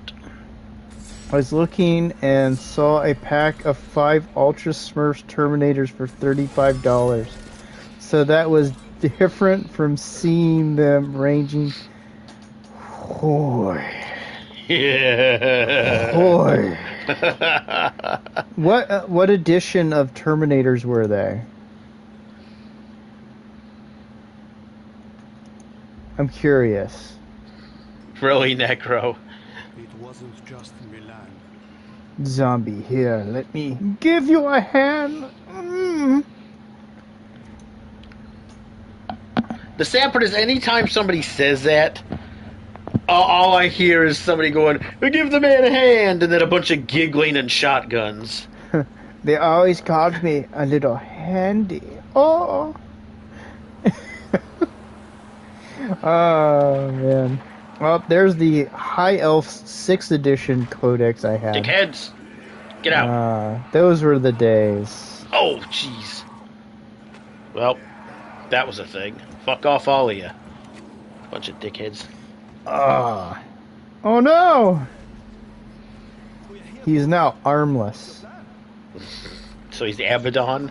I was looking and saw a pack of 5 Ultra Smurfs Terminators for $35. So that was different from seeing them ranging. Boy. Yeah. Boy. What edition of Terminators were they? I'm curious. Really, Necro? It wasn't just Milan. Zombie, here, let me give you a hand. The sad part is anytime somebody says that, all I hear is somebody going, "Give the man a hand," and then a bunch of giggling and shotguns. They always called me a little handy. Oh. Oh, man. Well, there's the High Elf 6th edition codex I had. Dickheads! Get out. Those were the days. Oh, jeez. Well, that was a thing. Fuck off, all of you. Bunch of dickheads. Oh no! He's now armless. So he's the Abaddon?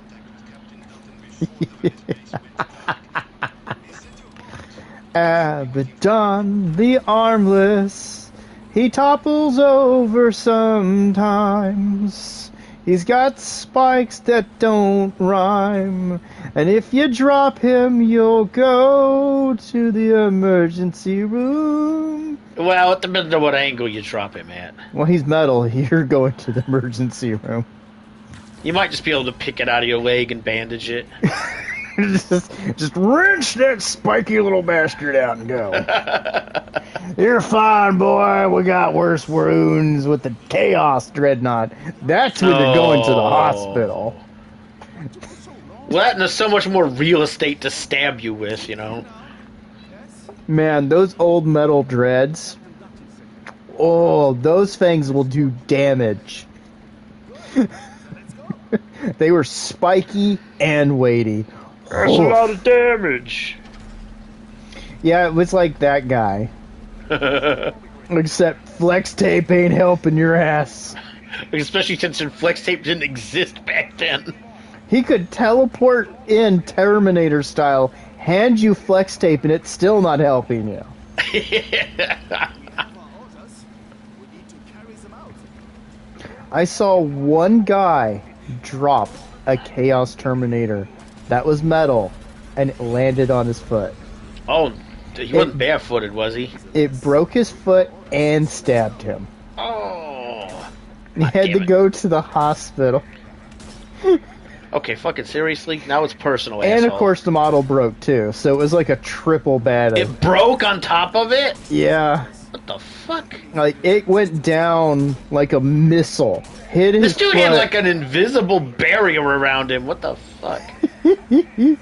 Abaddon, the armless. He topples over sometimes. He's got spikes that don't rhyme. And if you drop him, you'll go to the emergency room. Well, it depends on what angle you drop him at. Well, he's metal. You're going to the emergency room. You might just be able to pick it out of your leg and bandage it. just wrench that spiky little bastard out and go. You're fine, boy. We got worse wounds with the Chaos Dreadnought. That's when you're going to the hospital. Well, that and there's so much more real estate to stab you with, you know. Man, those old metal dreads. Oh, those fangs will do damage. They were spiky and weighty. That's a lot of damage. Yeah, it was like that guy. Except flex tape ain't helping your ass. Especially since flex tape didn't exist back then. He could teleport in Terminator style, hand you flex tape, and it's still not helping you. I saw one guy drop a Chaos Terminator that was metal, and it landed on his foot. Oh, he wasn't barefooted, was he? It broke his foot and stabbed him. Oh. He had to go to the hospital. Okay, fucking seriously? Now it's personal, And asshole. of course the model broke too, so it was like a triple bad. It broke on top of it? Yeah. What the fuck? Like, it went down like a missile. Hit his This dude foot. had like an invisible barrier around him. What the fuck? Give me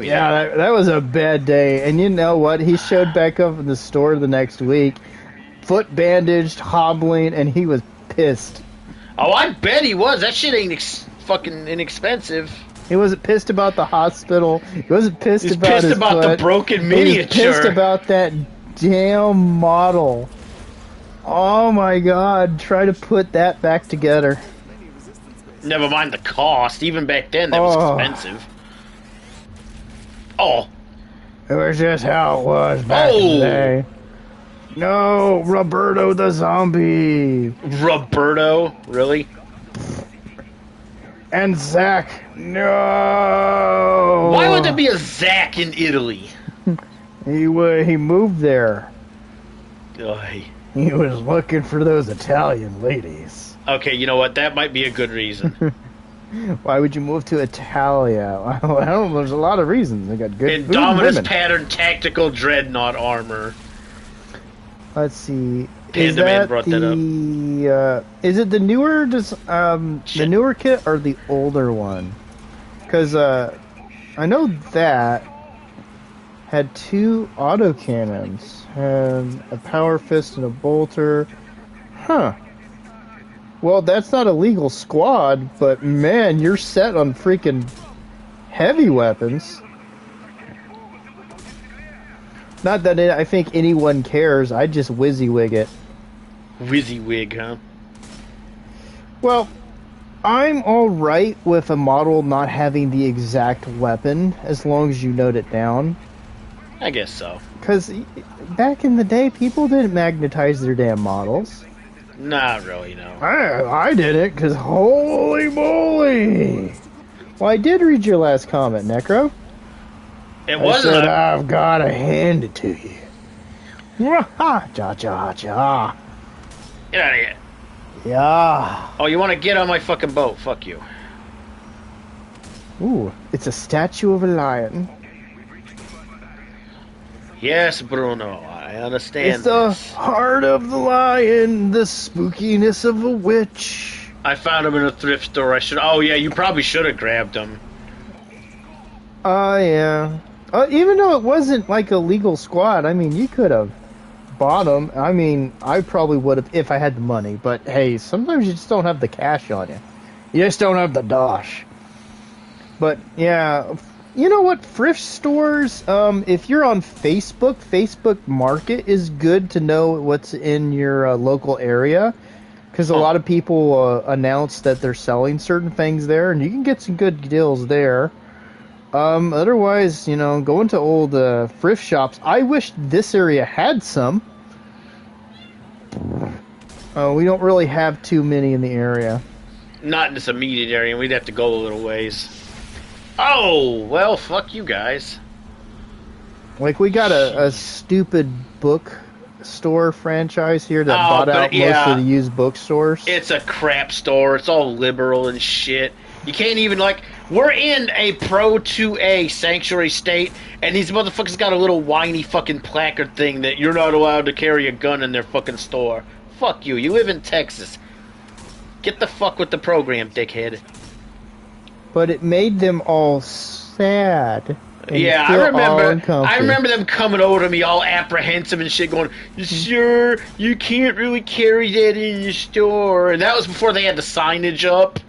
that was a bad day. And you know what? He showed back up in the store the next week, foot bandaged, hobbling, and he was pissed. Oh, I bet he was. That shit ain't fucking inexpensive. He wasn't pissed about the hospital. He wasn't pissed He's about pissed his about foot. the broken He was miniature. pissed about that damn model. Oh my god, try to put that back together. Never mind the cost. Even back then, that was expensive. Oh. It was just how it was back in the day. No, Roberto the zombie. Roberto? Really? And Zach. No. Why would there be a Zach in Italy? He moved there. Oy. He was looking for those Italian ladies. Okay, you know what? That might be a good reason. Why would you move to Italia? I don't know. There's a lot of reasons. They got good food and Indominus women. pattern tactical dreadnought armor. Let's see. Panda Man brought that up. Is it the newer the newer kit or the older one? Because I know that had 2 autocannons, had a power fist and a bolter. Huh. Well, that's not a legal squad, but man, you're set on freaking heavy weapons. Not that I think anyone cares. I just WYSIWYG it. WYSIWYG, huh? Well, I'm alright with a model not having the exact weapon as long as you note it down. I guess so. Because back in the day, people didn't magnetize their damn models. Not really, no. I did it, because holy moly! Well, I did read your last comment, Necro. It wasn't. I said, I've got to hand it to you. Ha! Cha cha cha. Get out of here. Yeah. Oh, you want to get on my fucking boat? Fuck you. Ooh, it's a statue of a lion. Yes, Bruno. I understand It's the this. heart of the lion, the spookiness of a witch. I found them in a thrift store. Oh yeah, you probably should have grabbed them. Yeah. Even though it wasn't like a legal squad, I mean, you could have bought them. I mean, I probably would have if I had the money. But hey, sometimes you just don't have the cash on you. You just don't have the dosh. But yeah, you know what? Thrift stores. If you're on Facebook Market is good to know what's in your local area, because a lot of people announce that they're selling certain things there, and you can get some good deals there. Otherwise, going to old thrift shops. I wish this area had some. We don't really have too many in the area. Not in this immediate area. We'd have to go a little ways. Oh, well, fuck you guys. Like, we got a stupid bookstore franchise here that bought out most of the used bookstores. It's a crap store. It's all liberal and shit. You can't even, we're in a Pro 2A sanctuary state, and these motherfuckers got a little whiny fucking placard thing that you're not allowed to carry a gun in their fucking store. Fuck you. You live in Texas. Get the fuck with the program, dickhead. But it made them all sad. Yeah, I remember them coming over to me all apprehensive and shit, going, "Sir, you can't really carry that in your store." And that was before they had the signage up,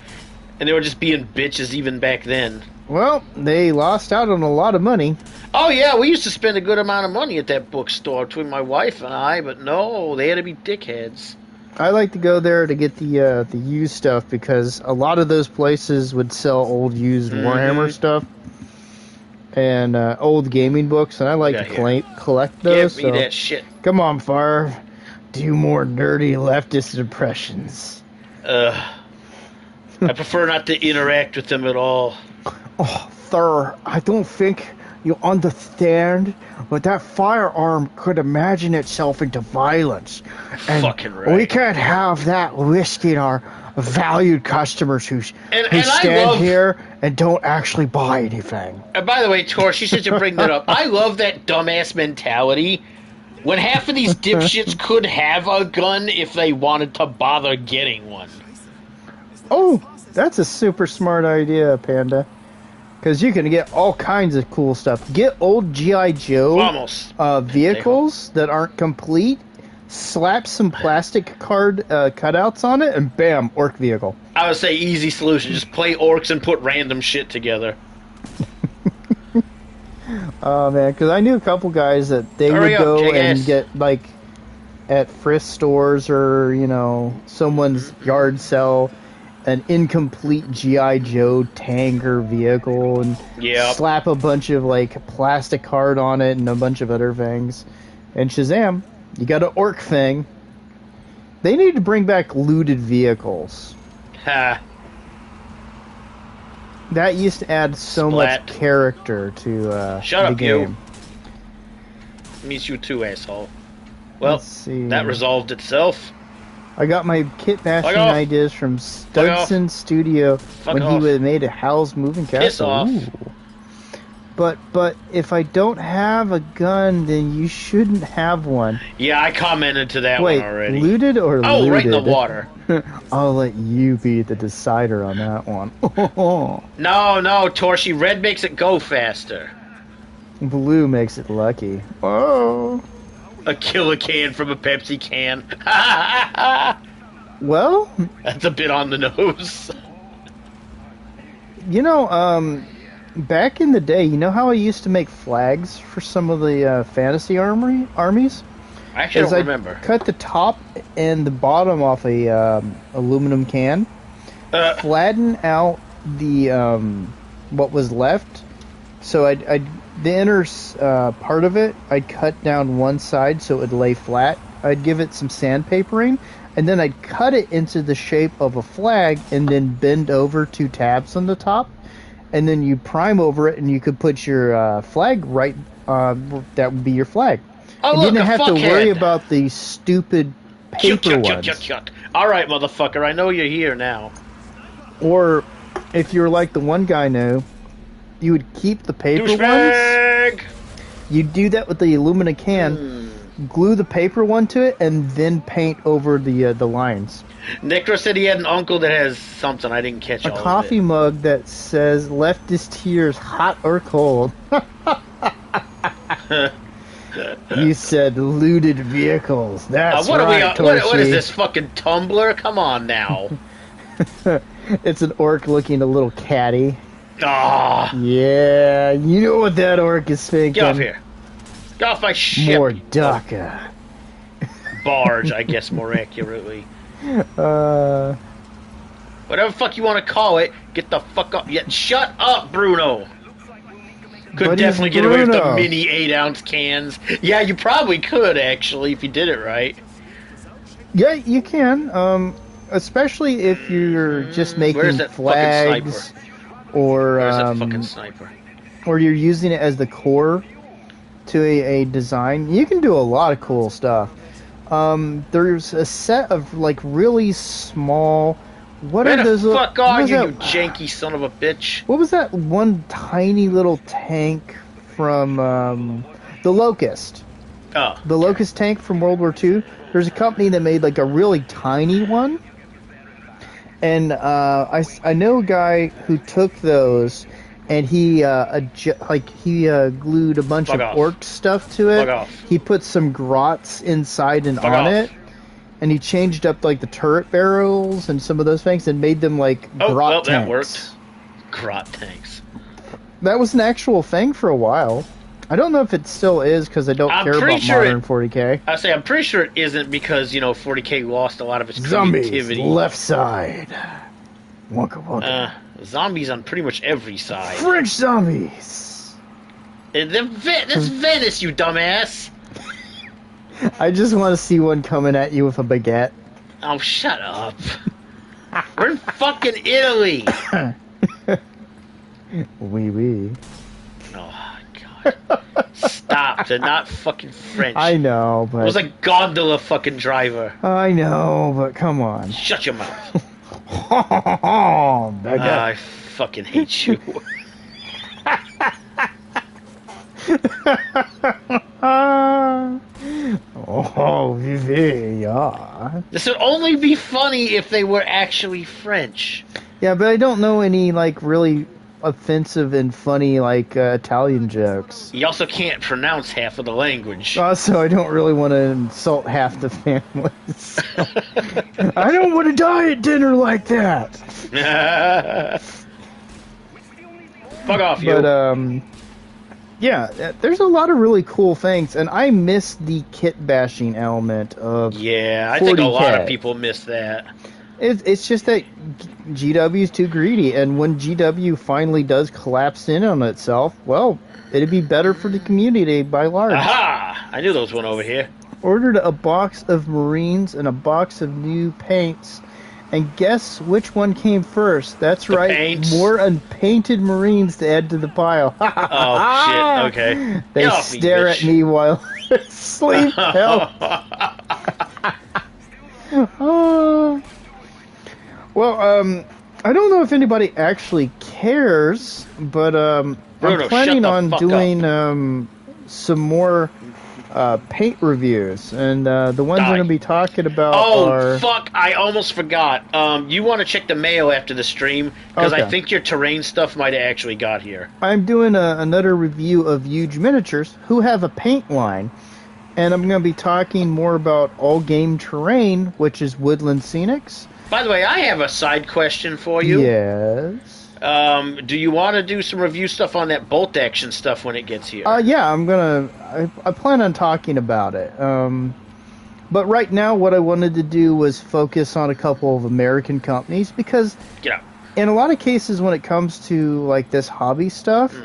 and they were just being bitches even back then. Well, they lost out on a lot of money. Oh yeah, we used to spend a good amount of money at that bookstore between my wife and I, but no, they had to be dickheads. I like to go there to get the used stuff because a lot of those places would sell old used Warhammer stuff and old gaming books, and I like to collect those. Give me that shit. Come on, Favre. Do more dirty leftist impressions. I prefer not to interact with them at all. Oh, sir, I don't think you understand, but that firearm could imagine itself into violence. And fucking right. We can't have that risking our valued customers who stand here and don't actually buy anything. And by the way, Torch, you should bring that up. I love that dumbass mentality. When half of these dipshits could have a gun if they wanted to bother getting one. Oh, that's a super smart idea, Panda. Because you can get all kinds of cool stuff. Get old G.I. Joe vehicles that aren't complete, slap some plastic card cutouts on it, and bam, orc vehicle. I would say easy solution. Just play orcs and put random shit together. Oh, man, because I knew a couple guys that they would go and get, at thrift stores or, someone's yard sale, an incomplete G.I. Joe tanker vehicle and slap a bunch of plastic card on it and a bunch of other things, and Shazam, you got an orc thing. They need to bring back looted vehicles. Ha. That used to add so much character to the game. Means you too, asshole. Well, that resolved itself. I got my kit bashing ideas from Studson Studio when he made a Howl's Moving Castle. Piss off. But if I don't have a gun, then you shouldn't have one. Yeah, I commented to that one already. Wait, looted or looted? Oh, right in the water. I'll let you be the decider on that one. No, Torchy. Red makes it go faster. Blue makes it lucky. Oh. A killer can from a Pepsi can. Well, that's a bit on the nose. Back in the day, you know how I used to make flags for some of the fantasy armies? I actually don't remember. Cut the top and the bottom off a aluminum can, flatten out the what was left. So the inner part of it, I'd cut down one side so it would lay flat. I'd give it some sandpapering, and then I'd cut it into the shape of a flag and then bend over 2 tabs on the top. And then you prime over it, and you could put your flag right. That would be your flag. Oh, you didn't have to worry about the stupid paper ones. All right, motherfucker, I know you're here now. Or if you're like the one guy now, you would keep the paper ones. You do that with the aluminum can. glue the paper one to it, and then paint over the lines. Necro said he had an uncle that has something. I didn't catch A all of it. coffee mug that says "Leftist tears, hot or cold." You said looted vehicles. That's what right, are we? What is this fucking Tumblr? Come on now. It's an orc looking a little catty. Ah, Yeah, you know what that orc is thinking. get off here. Get off my ship. More you DACA. barge, I guess more accurately. Uh, Whatever fuck you want to call it. Get the fuck up. Yeah, shut up, Bruno. Could But he's definitely get away with the Bruno. mini 8-ounce cans. Yeah, you probably could actually if you did it right. yeah, you can. Especially if you're just making Where's that flags, or Where's that fucking sniper? or you're using it as the core to a design. You can do a lot of cool stuff. There's a set of like really small. What Where are the those? fuck what are was you, that- you janky son of a bitch? What was that one tiny little tank from the Locust? Oh, The Locust tank from World War II. There's a company that made like a really tiny one, and I know a guy who took those and he glued a bunch Fuck of off. orc stuff to it. Fuck off. He put some grots inside and Fuck on off. it, and he changed up like the turret barrels and some of those things and made them like Oh, grot well, tanks. that worked. Grot tanks. That was an actual thing for a while. I don't know if it still is because I don't I'm care pretty about sure modern 40k. I say I'm pretty sure it isn't because 40k lost a lot of its Zombies, creativity. left side. Wonka wonka. Zombies on pretty much every side. French zombies. And that's Venice, you dumbass. I just want to see one coming at you with a baguette. Oh, shut up. We're in fucking Italy. Wee wee. Oh, God. Stop. They're not fucking French. I know, It was but a gondola fucking driver. I know, but come on. Shut your mouth. Baguette. I fucking hate you. Oh, wee wee, yeah. This would only be funny if they were actually French. Yeah, but I don't know any like really offensive and funny like Italian jokes. You also can't pronounce half of the language. Also, I don't really want to insult half the families. I don't want to die at dinner like that. Fuck off, you. But yeah, there's a lot of really cool things, and I miss the kit bashing element of. Yeah, I think a 40K. lot of people miss that. It's just that GW is too greedy, and when GW finally does collapse in on itself, well, it'd be better for the community by large. Aha! I knew there was one over here. Ordered a box of Marines and a box of new paints, and guess which one came first? That's The right, paints? more unpainted Marines to add to the pile. Oh, shit, okay. They Get off me, stare bitch. at me while I sleep. Help. Oh. Well, I don't know if anybody actually cares, but Bruno, I'm planning shut the on fuck doing some more paint reviews, and the ones I'm Die. going to be talking about Oh, are... fuck, I almost forgot. You want to check the mail after the stream, because I Okay. think your terrain stuff might have actually got here. I'm doing another review of Huge Miniatures, who have a paint line, and I'm going to be talking more about All Game Terrain, which is Woodland Scenics. By the way, I have a side question for you. Yes. Do you want to do some review stuff on that bolt action stuff when it gets here? Yeah, I plan on talking about it. But right now, what I wanted to do was focus on a couple of American companies, because Get out. in a lot of cases when it comes to like this hobby stuff,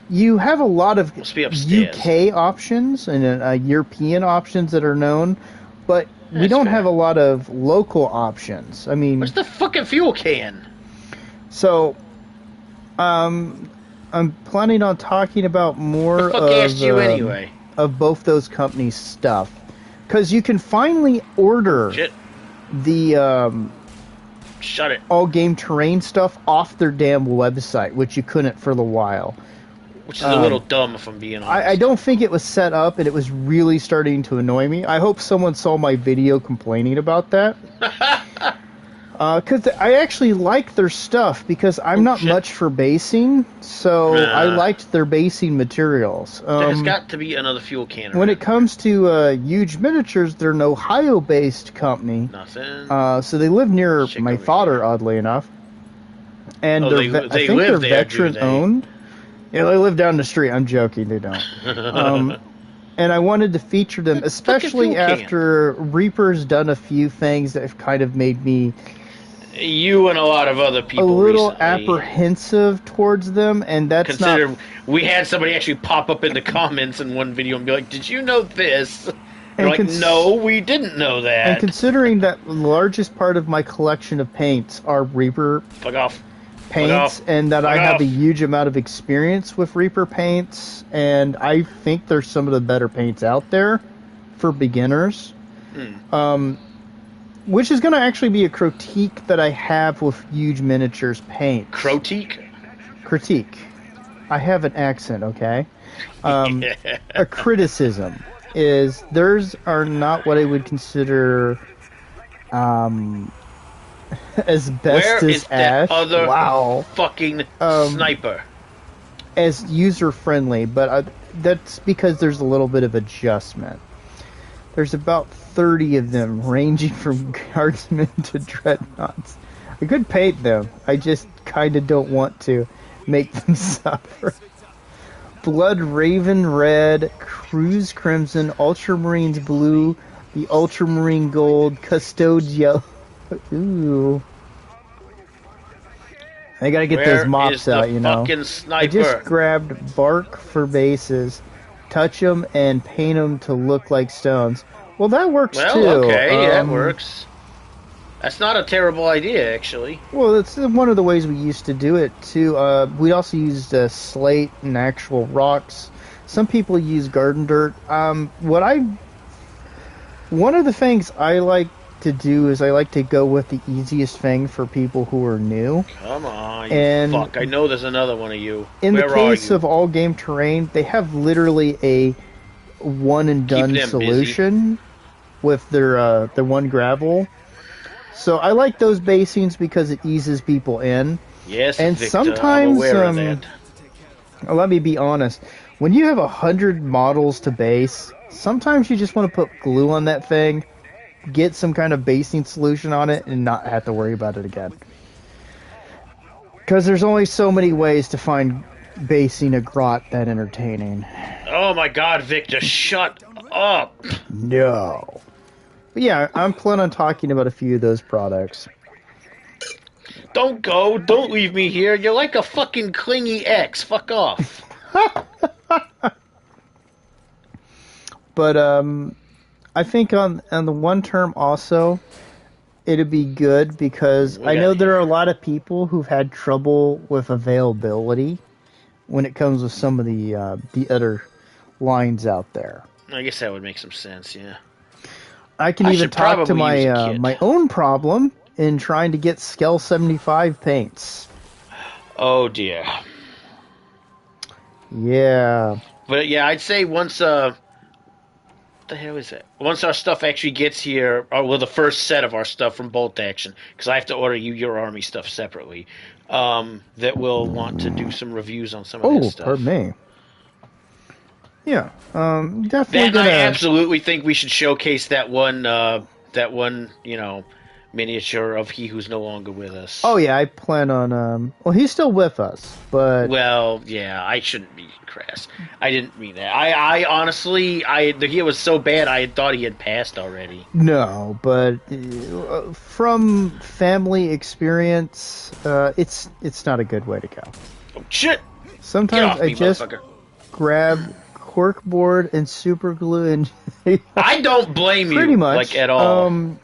you have a lot of Must be upstairs. UK options and European options that are known, but we That's don't fair. have a lot of local options. I mean, Where's the fucking fuel can? so I'm planning on talking about more The fuck of asked you anyway? of both those companies' stuff, because you can finally order Shit. the Shut it. All Game Terrain stuff off their damn website, which you couldn't for the while. Which is a little dumb, if I'm being honest. I don't think it was set up, and it was really starting to annoy me. I hope someone saw my video complaining about that. Because I actually like their stuff, because I'm not much for basing, so I liked their basing materials. There's got to be another fuel can. When it comes to Huge Miniatures, they're an Ohio-based company. Nothing. So they live near my father, oddly enough. And I think they're veteran-owned. Yeah, they live down the street. I'm joking, they don't. And I wanted to feature them, especially after Reaper's done a few things that have kind of made me... You and a lot of other people a little recently apprehensive towards them, and that's not... We had somebody actually pop up in the comments in one video and be like, did you know this? They're like, no, we didn't know that. And considering that the largest part of my collection of paints are Reaper paints, and that I have a huge amount of experience with Reaper paints, and I think they're some of the better paints out there for beginners. Which is going to actually be a critique that I have with Huge Miniatures paint. Critique? I have an accent, okay? A criticism is theirs are not what I would consider as best as Ash. Other fucking sniper? As user-friendly, but that's because there's a little bit of adjustment. There's about 30 of them, ranging from guardsmen to dreadnoughts. I could paint them. I just kind of don't want to make them suffer. Blood Raven Red, Cruise Crimson, Ultramarines Blue, the Ultramarine Gold, Custode Yellow. Ooh. I gotta get those mops out, you know. I just grabbed bark for bases, touch them, and paint them to look like stones. Well, that works too. Okay, that works. That's not a terrible idea, actually. Well, it's one of the ways we used to do it, too. We also used slate and actual rocks. Some people use garden dirt. One of the things I like to do is I like to go with the easiest thing for people who are new. Come on, fuck. I know there's another one of you. In the case of All Game Terrain, they have literally a one-and-done solution with their one gravel. So I like those basings because it eases people in. Yes, and Victor, sometimes, I'm aware of that. Let me be honest. When you have 100 models to base, sometimes you just want to put glue on that thing, get some kind of basing solution on it, and not have to worry about it again. Because there's only so many ways to find basing a grot that entertaining. Oh my god, Victor, shut up! No. But yeah, I'm planning on talking about a few of those products. Don't go. Don't leave me here. You're like a fucking clingy ex. Fuck off. But I think on the one term also, it'd be good because I know there are a lot of people who've had trouble with availability when it comes with some of the other lines out there. I guess that would make some sense, yeah. I can even talk to my own problem in trying to get Scale 75 paints. Oh dear. Yeah. But yeah, I'd say once what the hell is it? Once our stuff actually gets here, or well, the first set of our stuff from Bolt Action, because I have to order you your army stuff separately. That we'll want to do some reviews on some of this stuff. Oh, pardon me. Yeah, definitely. I absolutely think we should showcase that one, miniature of He Who's No Longer With Us. Oh yeah, I plan on. Well, he's still with us, but. Well, yeah, I shouldn't be crass. I didn't mean that. I honestly, he was so bad, I had thought he had passed already. No, but from family experience, it's not a good way to go. Oh shit! Sometimes I just grab corkboard and super glue and I don't blame you pretty much like at all.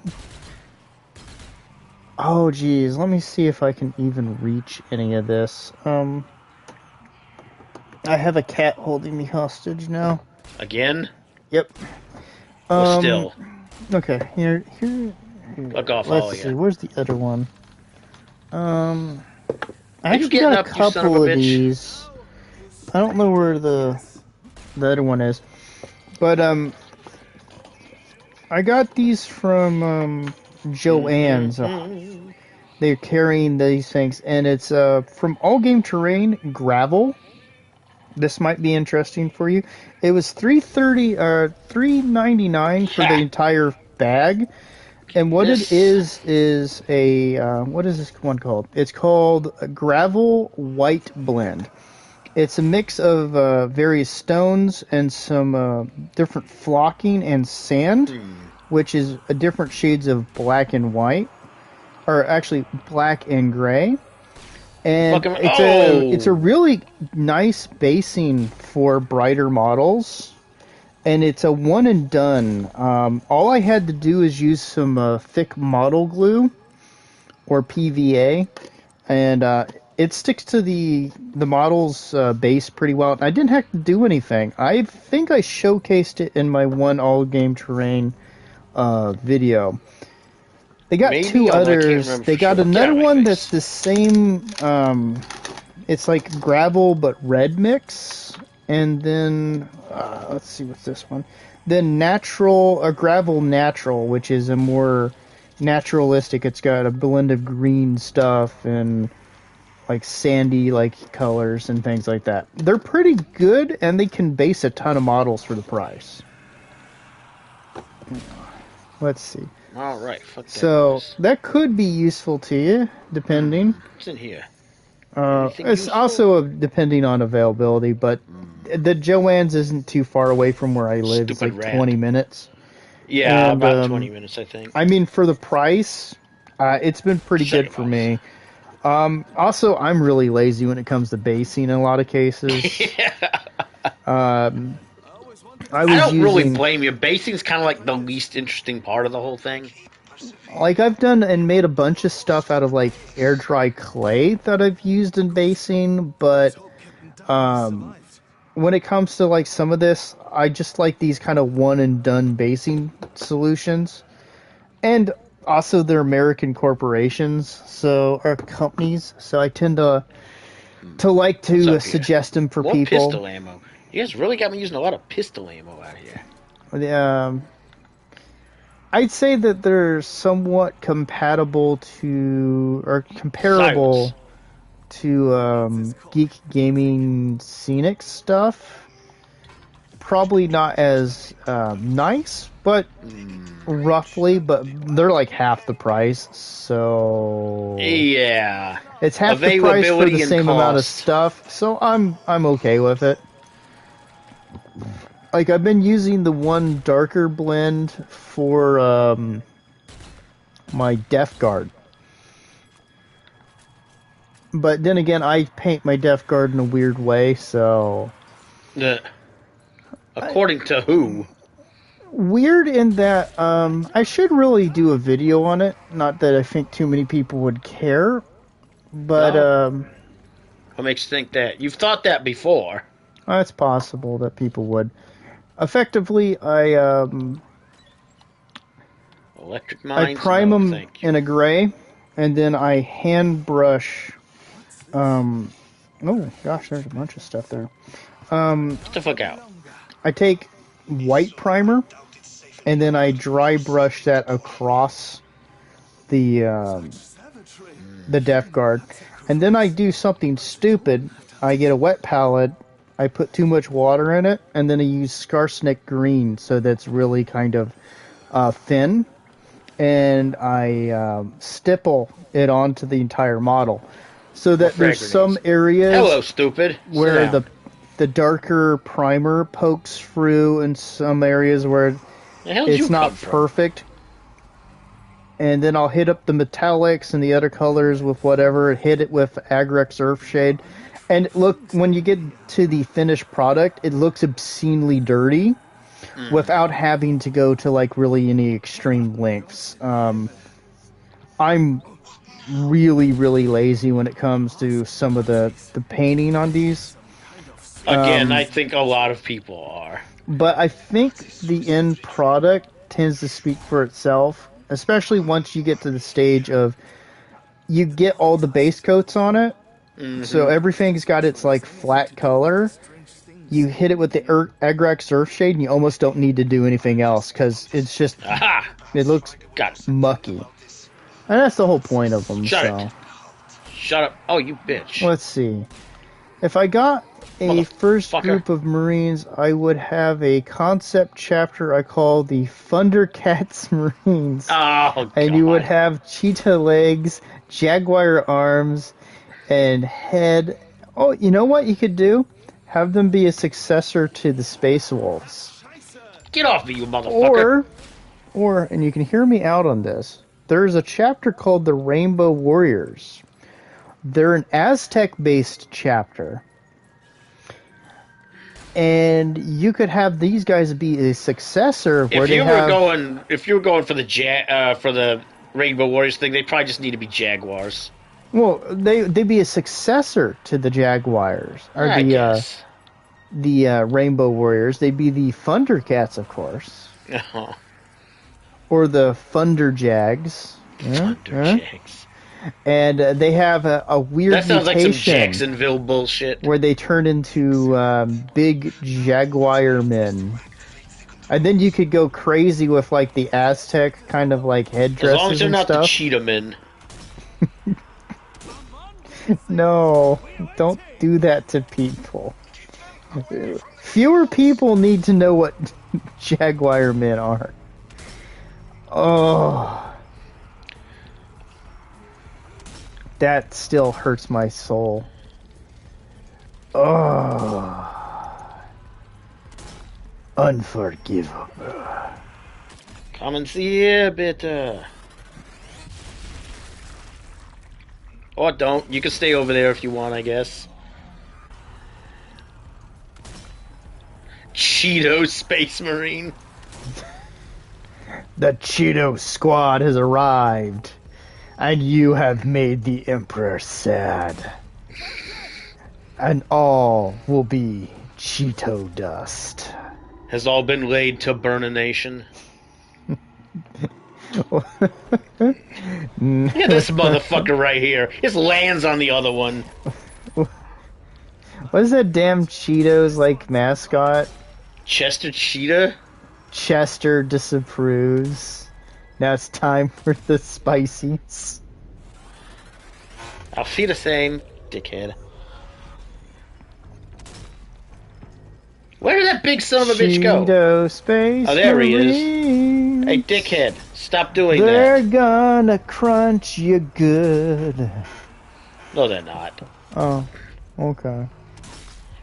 Oh geez, let me see if I can even reach any of this. I have a cat holding me hostage now. Again? Yep. Well, still. Okay, here. Fuck off, let's see. Where's the other one? I actually got a couple of these. I don't know where the other one is, but I got these from Joann's. They're carrying these things, and it's from All Game Terrain Gravel. This might be interesting for you. It was $3.99 for the entire bag. And what it is a what is this one called? It's called a Gravel White Blend. It's a mix of various stones and some different flocking and sand, which is different shades of black and white, or actually black and gray. And it's a really nice basing for brighter models. And it's a one and done. All I had to do is use some thick model glue or PVA, and it sticks to the model's base pretty well. I didn't have to do anything. I think I showcased it in my one All Game Terrain video. They got two others. They got another one that's the same. It's like gravel but red mix. And then, let's see what's this one. Then Gravel Natural, which is a more naturalistic. It's got a blend of green stuff and like sandy like colors and things like that. They're pretty good, and they can base a ton of models for the price. Let's see. All right. So that could be useful to you, depending. What's in here? It's also depending on availability, but the Joann's isn't too far away from where I live. It's like 20 minutes. Yeah, and, about 20 minutes, I think. I mean, for the price, it's been pretty good for me. Also, I'm really lazy when it comes to basing in a lot of cases. I don't really blame you. Basing's kind of like the least interesting part of the whole thing. Like, I've done and made a bunch of stuff out of, like, air dry clay that I've used in basing, but when it comes to, like, some of this, I just like these kind of one-and-done basing solutions. And also, they're American corporations, or companies, so I tend to like to suggest them for people. More pistol ammo. You guys really got me using a lot of pistol ammo out here. I'd say that they're somewhat comparable to Geek Gaming Scenic stuff. Probably not as nice, but roughly, but they're like half the price, so yeah, it's half the price for the same amount of stuff, so I'm okay with it. Like, I've been using the one darker blend for my Def Guard. But then again, I paint my Def Guard in a weird way, so... According to who? Weird in that I should really do a video on it. Not that I think too many people would care, but... What makes you think that? You've thought that before. It's possible that people would. Effectively, I electric mines. I prime them in a gray, and then I hand brush. Oh gosh, there's a bunch of stuff there. Get the fuck out. I take white primer, and then I dry brush that across the Def Guard, and then I do something stupid. I get a wet palette. I put too much water in it, and then I use Skarsnik green, so that's really kind of thin, and I stipple it onto the entire model, so that there's some areas where the darker primer pokes through, and some areas where it's not perfect. And then I'll hit up the metallics and the other colors with whatever, hit it with Agrex Earthshade. And look, when you get to the finished product, it looks obscenely dirty without having to go to, like, really any extreme lengths. I'm really, really lazy when it comes to some of the painting on these. Again, I think a lot of people are. But I think the end product tends to speak for itself, especially once you get to the stage of you get all the base coats on it, So everything's got its like flat color. You hit it with the Agrax Earthshade, and you almost don't need to do anything else because it's just Aha! it looks Got it. mucky, and that's the whole point of them. Shut so it. Shut up. Oh, you bitch. let's see. If I got a first Motherfucker. group of Marines, I would have a concept chapter I call the Thundercats Marines. Oh, God. And you would have cheetah legs, jaguar arms, and head. Oh, you know what you could do? Have them be a successor to the Space Wolves. Get off me, you motherfucker. Or, and you can hear me out on this, there's a chapter called the Rainbow Warriors. They're an Aztec-based chapter. And you could have these guys be a successor. Where If you were going for the Rainbow Warriors thing, they probably just need to be Jaguars. Well, they'd be a successor to the Jaguars or I guess. the Rainbow Warriors. They'd be the Thundercats, of course, or the Thunder Jags. Thunder Jags. And they have a weird That sounds like some mutation Jacksonville bullshit. where they turn into big jaguar men. And then you could go crazy with like the Aztec kind of like headdresses As long as they're and not stuff. the cheetah men. No, don't do that to people. Fewer people need to know what jaguar men are. Oh. That still hurts my soul. Oh. Unforgivable. Come and see here, bitte. Or don't. You can stay over there if you want, I guess. Cheeto Space Marine. The Cheeto squad has arrived, and you have made the Emperor sad. And all will be Cheeto dust. Has all been laid to burn a nation. Look at this motherfucker right here. His lands on the other one. What is that damn Cheetos like mascot? Chester Cheetah? Chester disapproves. Now it's time for the spicies. I'll feel the same, dickhead. Where did that big son of a bitch go? Cheeto Space Oh, there he is. Marines. Hey, dickhead, stop doing They're that. gonna crunch you good. No, they're not. Oh, okay.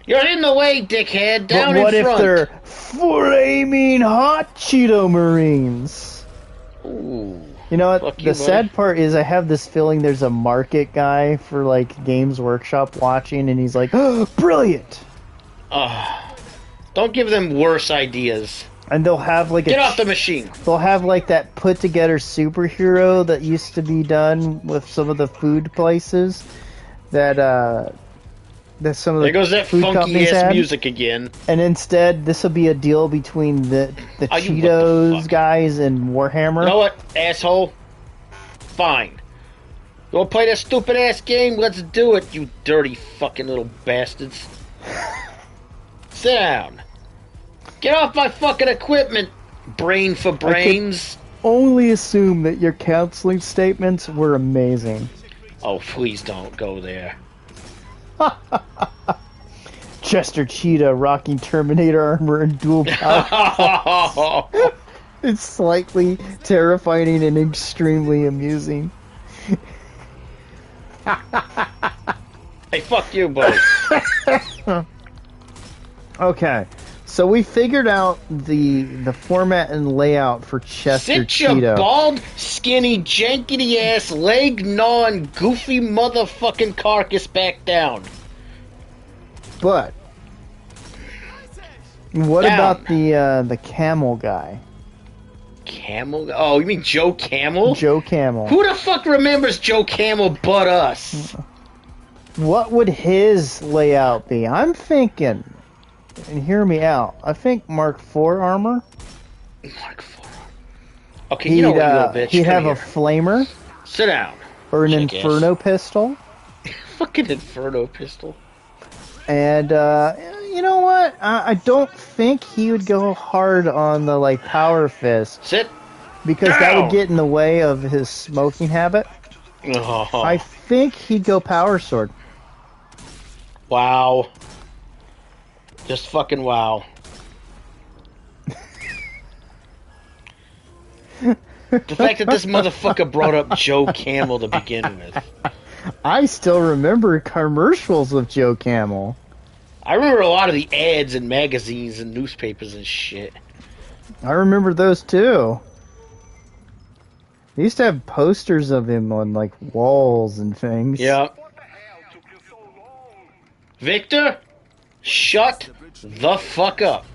You're in the way, dickhead. Down But what in if front. they're flaming hot Cheeto Marines? Ooh. You know what? Fuck you, The buddy. sad part is I have this feeling there's a market guy for like Games Workshop watching, and he's like, oh, brilliant! Don't give them worse ideas. And they'll have like Get off the machine. They'll have like that put together superhero that used to be done with some of the food places that some of the There goes that food funky companies ass had. music again. And instead, this will be a deal between the Oh, you- what the Cheetos fuck? guys and Warhammer. You know what, asshole? Fine. You wanna play that stupid ass game? Let's do it, you dirty fucking little bastards. Sit down. Get off my fucking equipment, brain for brains. Only assume that your counseling statements were amazing. Oh, please don't go there. Chester Cheetah rocking Terminator armor and dual power. It's slightly terrifying and extremely amusing. Hey, fuck you, buddy. Okay, so we figured out the format and layout for Chester Sit your Cheetah. bald, skinny, jankety ass, leg gnawing, goofy motherfucking carcass back down. But what Down. about the camel guy, Camel? Oh, you mean Joe Camel? Joe Camel? Who the fuck remembers Joe Camel but us? What would his layout be? I'm thinking, and hear me out, I think Mark IV armor. Mark IV. Okay, you know what, you little bitch. He'd Come have here. a flamer Sit down. or an Jackass. inferno pistol. Fucking Inferno pistol. And you know what? I don't think he would go hard on the like power fist Sit because that would down! get in the way of his smoking habit. I Oh, think he'd go power sword. wow. Just fucking wow. The fact that this motherfucker brought up Joe Camel to begin with. I still remember commercials with Joe Camel. I remember a lot of the ads in magazines and newspapers and shit. I remember those too. They used to have posters of him on like walls and things. Yeah. Victor, shut the fuck up.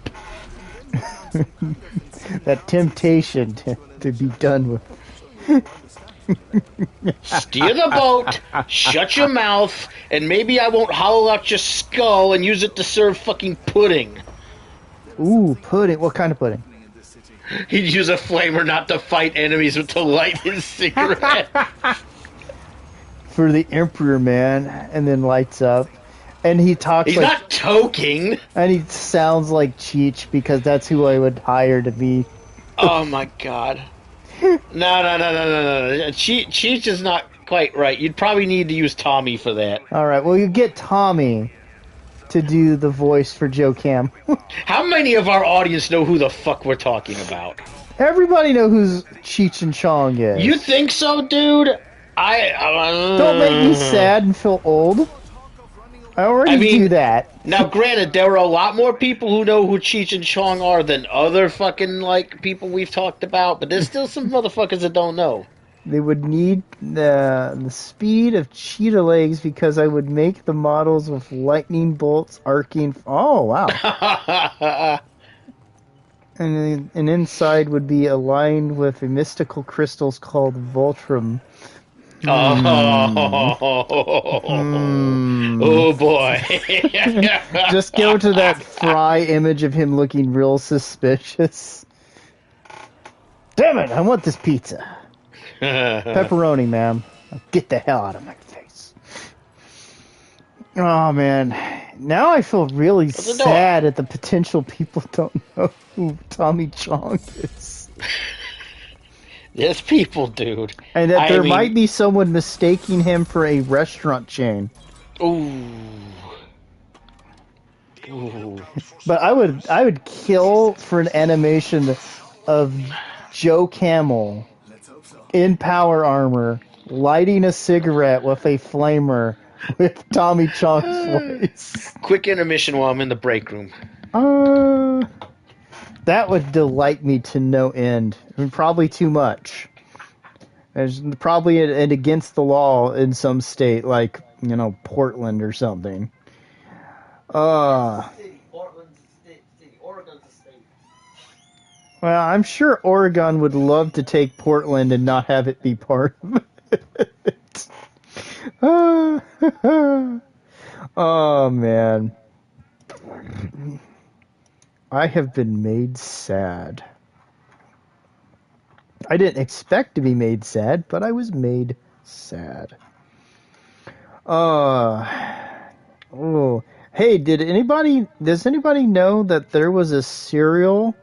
That temptation to be done with. Steer the boat, shut your mouth, and maybe I won't hollow out your skull and use it to serve fucking pudding. Ooh, pudding. What kind of pudding? He'd use a flamer not to fight enemies, but to light his cigarette. For the Emperor, man. And then lights up. And he talks He's like... not toking. And he sounds like Cheech because that's who I would hire to be. Oh my god. No. Cheech is not quite right. You'd probably need to use Tommy for that. Alright, well, you get Tommy to do the voice for Joe Cam. How many of our audience know who the fuck we're talking about? Everybody know who's Cheech and Chong is. You think so, dude? Don't make me sad and feel old. I already do that. Now, granted, there are a lot more people who know who Cheech and Chong are than other fucking, like, people we've talked about, but there's still some motherfuckers that don't know. They would need the speed of cheetah legs because I would make the models with lightning bolts arcing. Oh, wow. And inside would be aligned with mystical crystals called Voltrum. Oh boy. Just go to that Fry image of him looking real suspicious. Damn it, I want this pizza. Pepperoni, ma'am. Get the hell out of my face. Oh, man. Now I feel really sad at the potential people don't know who Tommy Chong is. There's people, dude. And that there might be someone mistaking him for a restaurant chain. Ooh. But I would kill for an animation of Joe Camel in power armor, lighting a cigarette with a flamer with Tommy Chong's voice. Quick intermission while I'm in the break room. That would delight me to no end. I mean, probably too much. There's probably an against the law in some state, like, you know, Portland or something. Well, I'm sure Oregon would love to take Portland and not have it be part of it. Oh, man. I have been made sad. I didn't expect to be made sad, but I was made sad. Oh. Hey, does anybody know that there was a cereal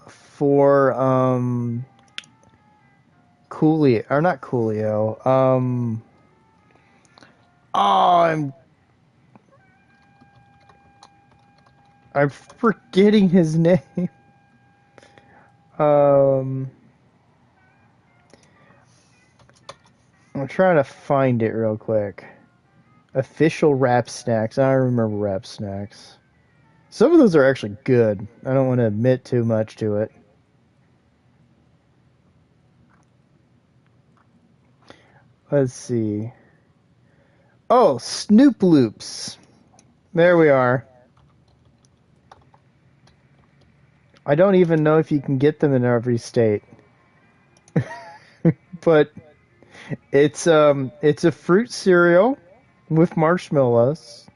for Coolio, or not Coolio, I'm forgetting his name. I'm trying to find it real quick. Official Rap Snacks. I don't remember Rap Snacks. Some of those are actually good. I don't want to admit too much to it. Let's see. Oh, Snoop Loops. There we are. I don't even know if you can get them in every state. But it's a fruit cereal with marshmallows.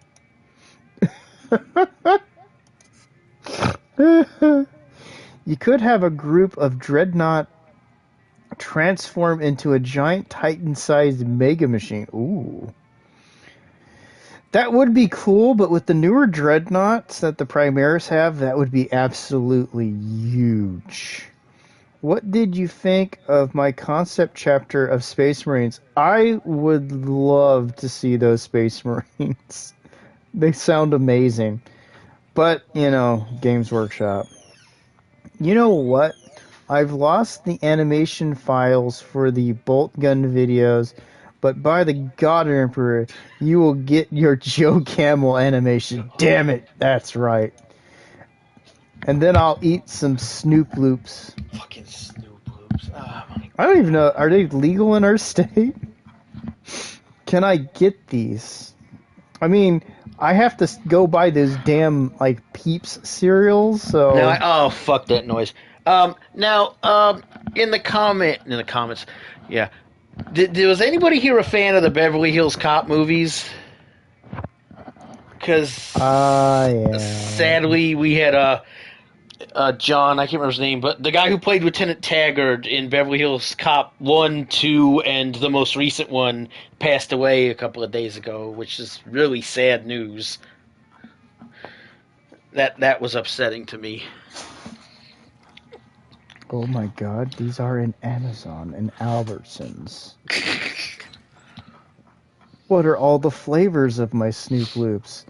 You could have a group of Dreadnought transform into a giant Titan-sized Mega Machine. Ooh. That would be cool, but with the newer dreadnoughts that the Primaris have, that would be absolutely huge. What did you think of my concept chapter of Space Marines? I would love to see those Space Marines. They sound amazing. But, Games Workshop. You know what? I've lost the animation files for the bolt gun videos, but by the God Emperor, you will get your Joe Camel animation. Damn it, that's right. And then I'll eat some Snoop Loops. Fucking Snoop Loops. Oh, my. I don't even know. Are they legal in our state? Can I get these? I mean, I have to go buy those damn, Peeps cereals, so... Now, fuck that noise. In the comments, yeah. Was anybody here a fan of the Beverly Hills Cop movies? Because, yeah. Sadly, we had, John, I can't remember his name, but the guy who played Lieutenant Taggart in Beverly Hills Cop 1, 2, and the most recent one passed away a couple of days ago, which is really sad news. That was upsetting to me. Oh my God, these are in Amazon and Albertsons. What are all the flavors of my Snoop Loops?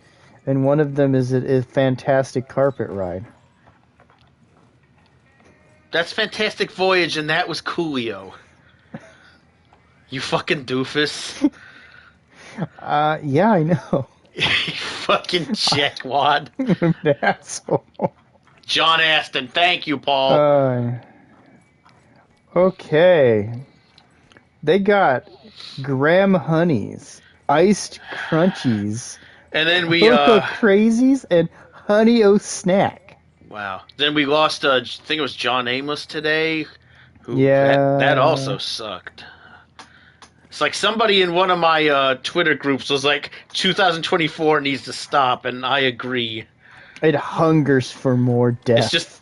And one of them is a fantastic carpet ride. That's Fantastic Voyage, and that was Coolio. You fucking doofus. Yeah, I know. You fucking jackwad. An asshole. John Aston, thank you, Paul. Okay. They got Graham Honeys, Iced Crunchies, And then we, Cocoa Crazies, and Honey O Snack. Wow. Then we lost, I think it was John Amos today. Yeah. That also sucked. It's like somebody in one of my Twitter groups was like, 2024 needs to stop, and I agree. It hungers for more death. It's just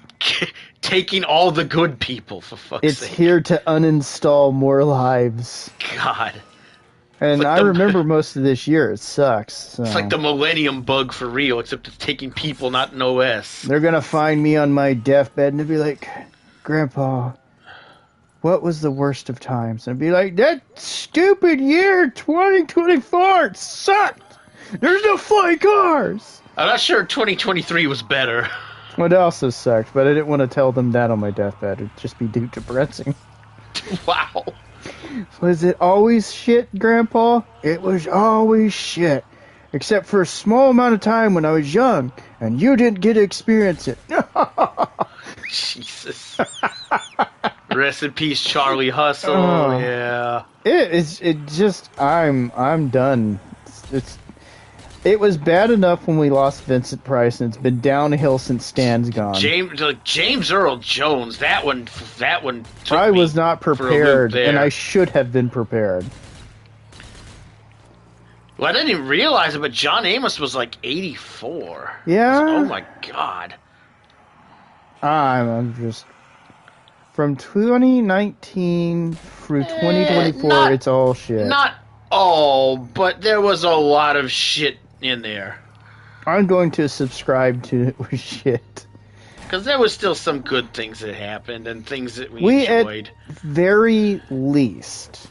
taking all the good people, for fuck's sake. It's here to uninstall more lives. God. And like I remember most of this year. It sucks. So. It's like the Millennium Bug for real, except it's taking people, not an OS. They're going to find me on my deathbed and they'll be like, Grandpa, what was the worst of times? And I'd be like, that stupid year, 2024, it sucked. There's no flying cars. I'm not sure 2023 was better. Well, it also sucked, but I didn't want to tell them that on my deathbed. It'd just be depressing. Wow. Was it always shit, Grandpa? It was always shit. Except for a small amount of time when I was young, and you didn't get to experience it. Jesus. Rest in peace, Charlie Hustle. Yeah. I'm done. It was bad enough when we lost Vincent Price, and it's been downhill since Stan's gone. James Earl Jones, that one took I me was not prepared, and I should have been prepared. Well, I didn't even realize it, but John Amos was like 84. Yeah? Oh my God. I'm just... From 2019 through 2024, it's all shit. Not all, but there was a lot of shit in there. I'm going to subscribe to shit. Because there was still some good things that happened and things that we enjoyed. At very least.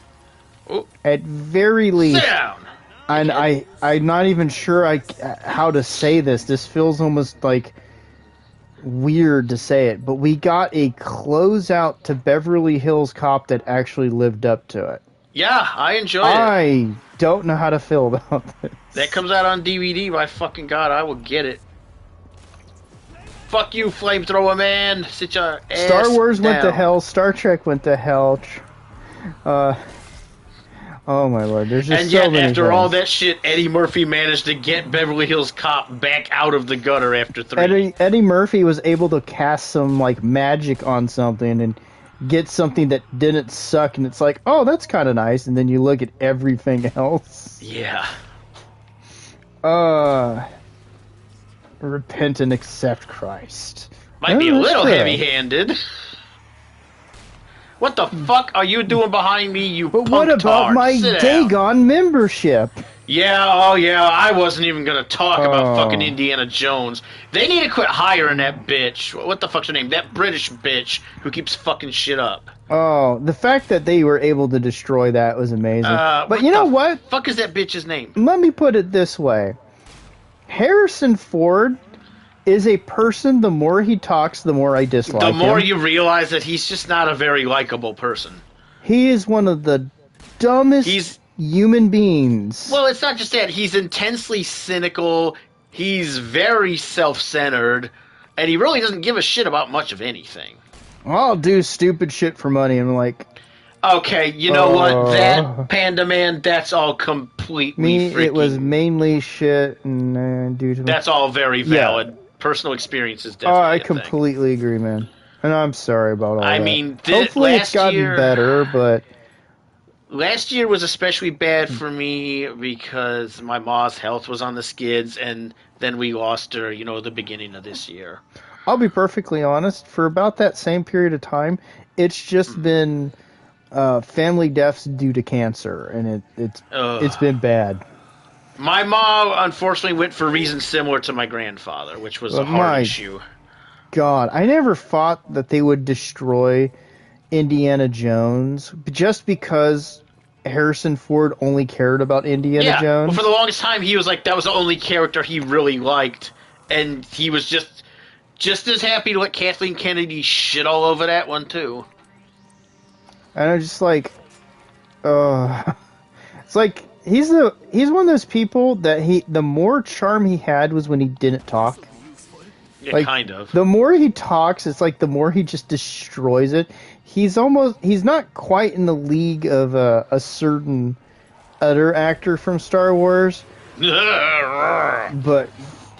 At very least. Sit down! And I'm not even sure how to say this. This feels almost like weird to say it, but we got a closeout to Beverly Hills Cop that actually lived up to it. Yeah, I enjoy it. I don't know how to feel about this. That comes out on DVD, by fucking God, I will get it. Fuck you, Flamethrower Man. Sit your ass Star Wars went to down. hell. Star Trek went to hell. Oh my Lord, there's just and so yet, many after things. all that shit, Eddie Murphy managed to get Beverly Hills Cop back out of the gutter after 3. Eddie Murphy was able to cast some magic on something and get something that didn't suck, and it's like, oh, that's kind of nice, and then you look at everything else. Yeah. Repent and accept Christ. Might be a little heavy-handed. What the fuck are you doing behind me, you But punk what about tard? my Sit down. Dagon membership? Yeah, oh yeah, I wasn't even gonna talk about fucking Indiana Jones. They need to quit hiring that bitch. What the fuck's her name? That British bitch who keeps fucking shit up. Oh, the fact that they were able to destroy that was amazing. But you know what? Fuck is that bitch's name? Let me put it this way. Harrison Ford is a person, the more he talks, the more I dislike him. The more you realize that he's just not a very likable person. He is one of the dumbest human beings. Well, it's not just that. He's intensely cynical, he's very self-centered, and he really doesn't give a shit about much of anything. I'll do stupid shit for money. I'm like... Okay, you know what? That Panda Man, that's all completely freaking... It was mainly shit and due to... That's all very valid. Yeah. Personal experience is definitely I completely agree, man. And I'm sorry about all that. I mean, hopefully it's gotten better, but... Last year was especially bad for me because my mom's health was on the skids, and then we lost her, the beginning of this year. I'll be perfectly honest. For about that same period of time, it's just been family deaths due to cancer, and it's been bad. My mom, unfortunately, went for reasons similar to my grandfather, which was a heart issue. God, I never thought that they would destroy Indiana Jones just because Harrison Ford only cared about Indiana Jones. Well, for the longest time, he was like, that was the only character he really liked, and he was just as happy to let Kathleen Kennedy shit all over that one, too. And I'm just like, it's like, he's one of those people that the more charm he had was when he didn't talk. Yeah, like, kind of. The more he talks, it's like the more he just destroys it. He's not quite in the league of a certain other actor from Star Wars. But,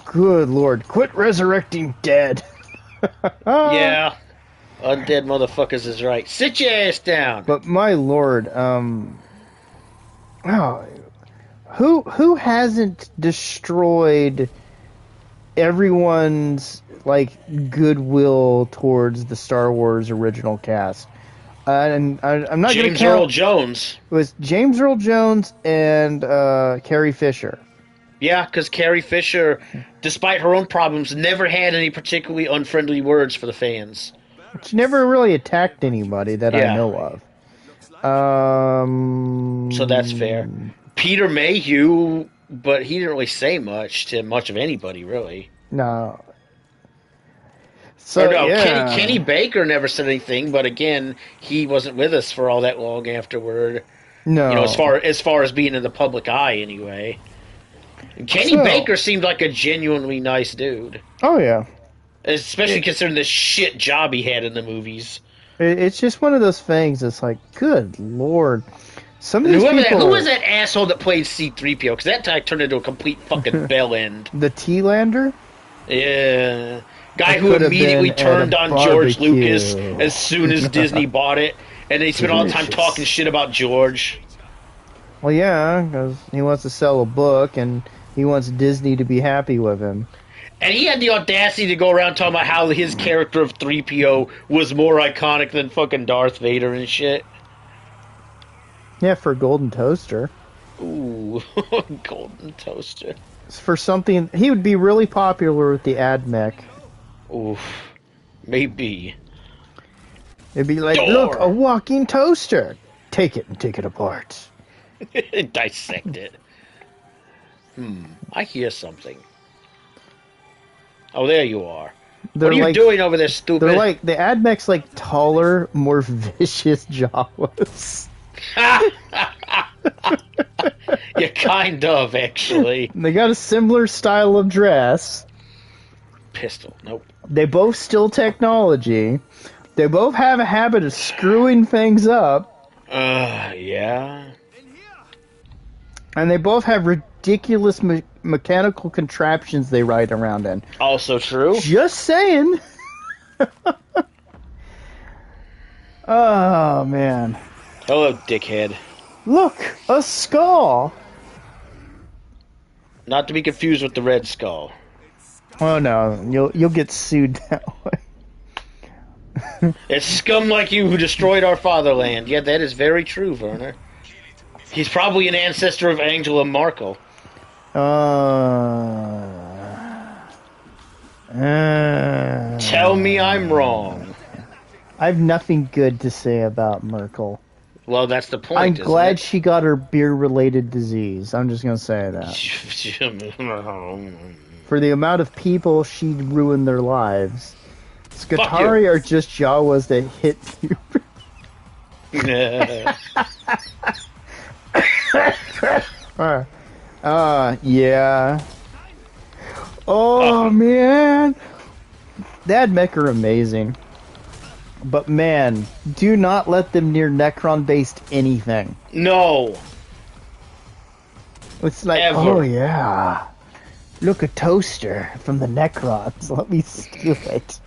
good lord, quit resurrecting dead. Yeah. Undead motherfuckers is right. Sit your ass down. But my lord, who hasn't destroyed everyone's goodwill towards the Star Wars original cast? And I'm not going to count. James Earl Jones. It was James Earl Jones and Carrie Fisher. Yeah, because Carrie Fisher, despite her own problems, never had any particularly unfriendly words for the fans. She never really attacked anybody that I know of. So that's fair. Peter Mayhew, but he didn't really say much to much of anybody, really. No. So, Kenny Baker never said anything, but again, he wasn't with us for all that long afterward. No. As far as being in the public eye, anyway. Kenny Baker seemed like a genuinely nice dude. Oh, yeah. Especially considering the shit job he had in the movies. It's just one of those things that's like, good lord. Some of these people... Who was that asshole that played C-3PO? Because that guy turned into a complete fucking bell end. The T-Lander? Yeah. Guy who immediately turned on George Lucas as soon as Disney bought it. And they spent all the time talking shit about George. Well, yeah, because he wants to sell a book and he wants Disney to be happy with him. And he had the audacity to go around talking about how his character of 3PO was more iconic than fucking Darth Vader and shit. Yeah, for a golden toaster. Ooh, golden toaster. For something... He would be really popular with the AdMech. Oof. Maybe. It'd be like, look, a walking toaster. Take it and take it apart. Dissect it. I hear something. Oh, there you are. What are you doing over there, stupid? They're like, the AdMech's like taller, more vicious Jawas. Yeah, kind of, actually. They got a similar style of dress. Pistol, nope. They both steal technology. They both have a habit of screwing things up. Yeah. And they both have ridiculous mechanical contraptions they ride around in. Also true. Just saying. Oh, man. Hello, dickhead. Look, a skull. Not to be confused with the Red Skull. Oh, no. You'll get sued that way. It's scum like you who destroyed our fatherland. Yeah, that is very true, Werner. He's probably an ancestor of Angela Merkel. Tell me I'm wrong. I have nothing good to say about Merkel. Well, that's the point. I'm glad she got her beer-related disease. I'm just gonna say that. For the amount of people she ruined their lives. Skatari are just Jawas that hit you. Yeah. Oh, man. That mech are amazing. But, man, do not let them near Necron-based anything. No. It's like, Ever. oh, yeah. Look, a toaster from the Necrons. Let me steal it.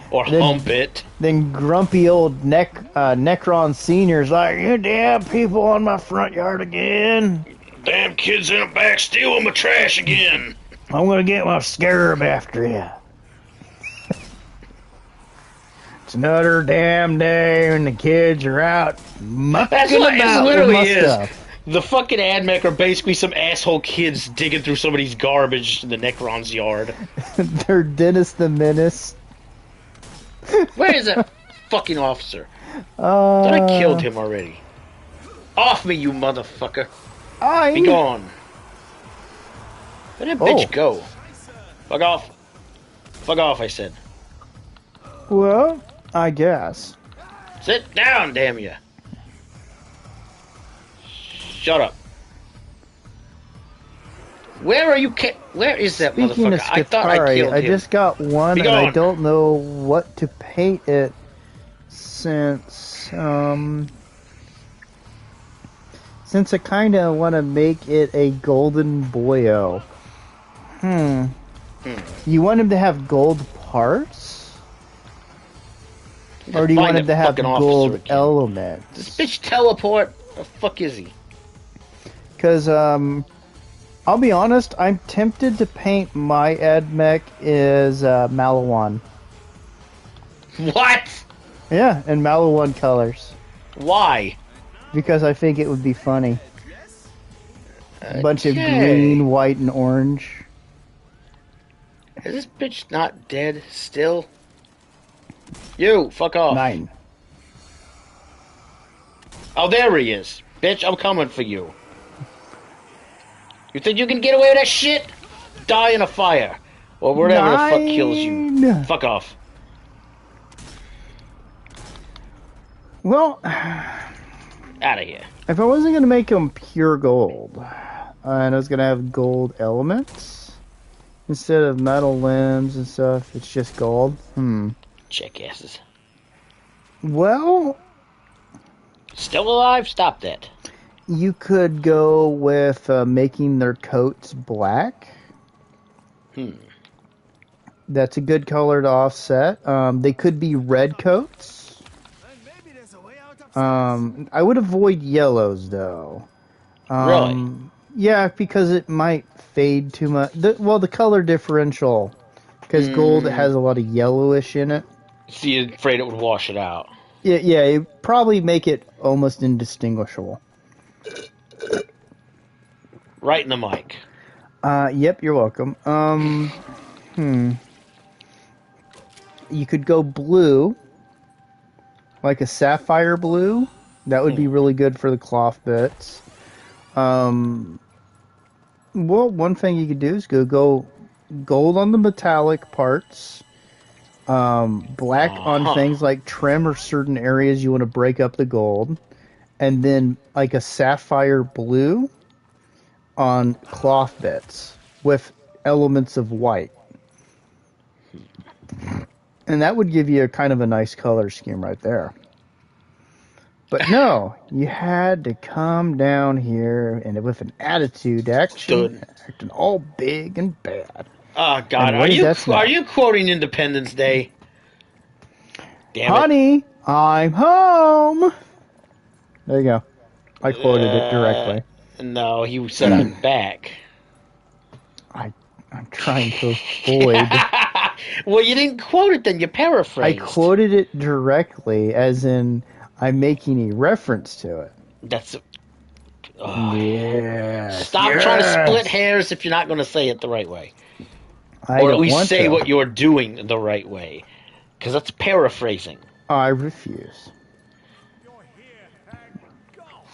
Or hump it. Then grumpy old Necron Senior's like, you damn people on my front yard again. Damn kids in the back stealing my trash again. I'm gonna get my scarab after you. It's another damn day when the kids are out mucking That's what about it literally with my is. stuff. The fucking AdMech are basically some asshole kids digging through somebody's garbage in the Necron's yard. They're Dennis the Menace. Where is that fucking officer? Thought I killed him already. Off me, you motherfucker. Be gone. Where'd that bitch go? Fuck off. Fuck off, I said. Well, I guess. Sit down, damn you. Shut up. Where are you? Where is that Speaking motherfucker? of Skatari, I thought I killed him. I just got one, and I don't know what to paint it since I kind of want to make it a golden boyo. You want him to have gold parts? Or do you want him to have gold elements? This bitch teleport? The fuck is he? Because, I'll be honest, I'm tempted to paint my AdMech as Malawan. What? Yeah, in Malawan colors. Why? Because I think it would be funny. A bunch of green, white, and orange. Is this bitch not dead still? You, fuck off. 9. Oh, there he is. Bitch, I'm coming for you. You think you can get away with that shit? Die in a fire. Or whatever the fuck kills you. Fuck off. Well, out of here. If I wasn't going to make them pure gold, and I was going to have gold elements, instead of metal limbs and stuff, it's just gold. Jackasses. Well... Still alive? Stop that. You could go with making their coats black. That's a good color to offset. They could be red coats. I would avoid yellows, though. Really? Yeah, because it might fade too much. The color differential. Because gold has a lot of yellowish in it. So you're afraid it would wash it out? Yeah, it'd probably make it almost indistinguishable. Right in the mic. Yep, you're welcome. You could go blue, like a sapphire blue. That would be really good for the cloth bits. Well, one thing you could do is go gold on the metallic parts, black on things like trim or certain areas you want to break up the gold, and then like a sapphire blue on cloth bits with elements of white. And that would give you a kind of a nice color scheme right there. But no, you had to come down here and with an attitude acting all big and bad. Oh God, are you quoting Independence Day? Damn Honey, I'm home. There you go. I quoted it directly. No, he said I'm back. I'm trying to avoid. Well, you didn't quote it then, you paraphrased. I quoted it directly, as in I'm making a reference to it. That's Yes. Stop trying to split hairs if you're not going to say it the right way. I Or at don't least want say to. what you're doing the right way. Because that's paraphrasing. I refuse.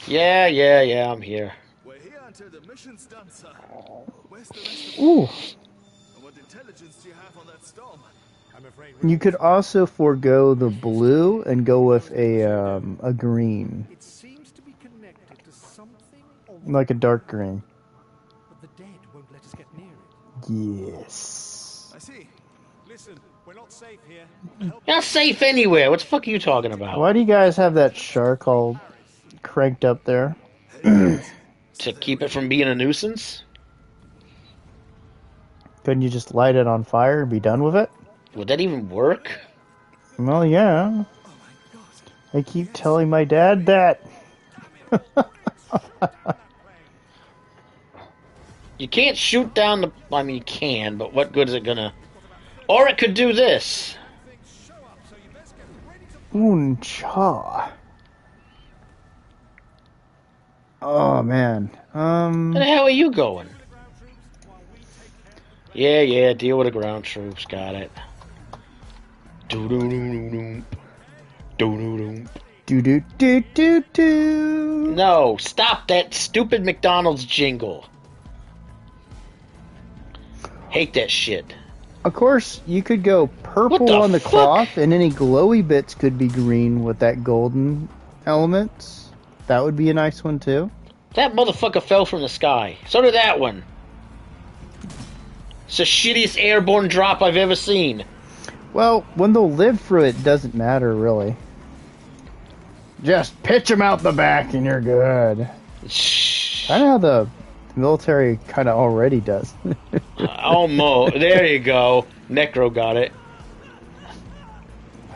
Yeah, I'm here. We're here until the mission's done, sir. Where's the rest of Ooh. What intelligence do you have on that storm? I'm afraid You could also forego the blue and go with a green. It seems to be connected to something or Like a dark green. but the dead won't let us get near it. Yes. I see. Listen, we're not safe here. You're not safe anywhere. What the fuck are you talking about? Why do you guys have that shark all cranked up there? To keep it from being a nuisance? Couldn't you just light it on fire and be done with it? Would that even work? Well, yeah. I keep telling my dad that. You can't shoot down the... I mean, you can, but what good is it gonna... Or it could do this. Cha. Oh, man. Where the hell are you going? Yeah, deal with the ground troops. Got it. Do-do-do-do-do. Do-do-do. Do-do-do-do-do. No, stop that stupid McDonald's jingle. Hate that shit. Of course, you could go What purple the on the fuck? cloth, and any glowy bits could be green with that golden elements. That would be a nice one, too. That motherfucker fell from the sky. So did that one. It's the shittiest airborne drop I've ever seen. Well, when they'll live through it, doesn't matter, really. Just pitch them out the back and you're good. Shh. I know how the military kind of already does. Almost. There you go. Necro got it.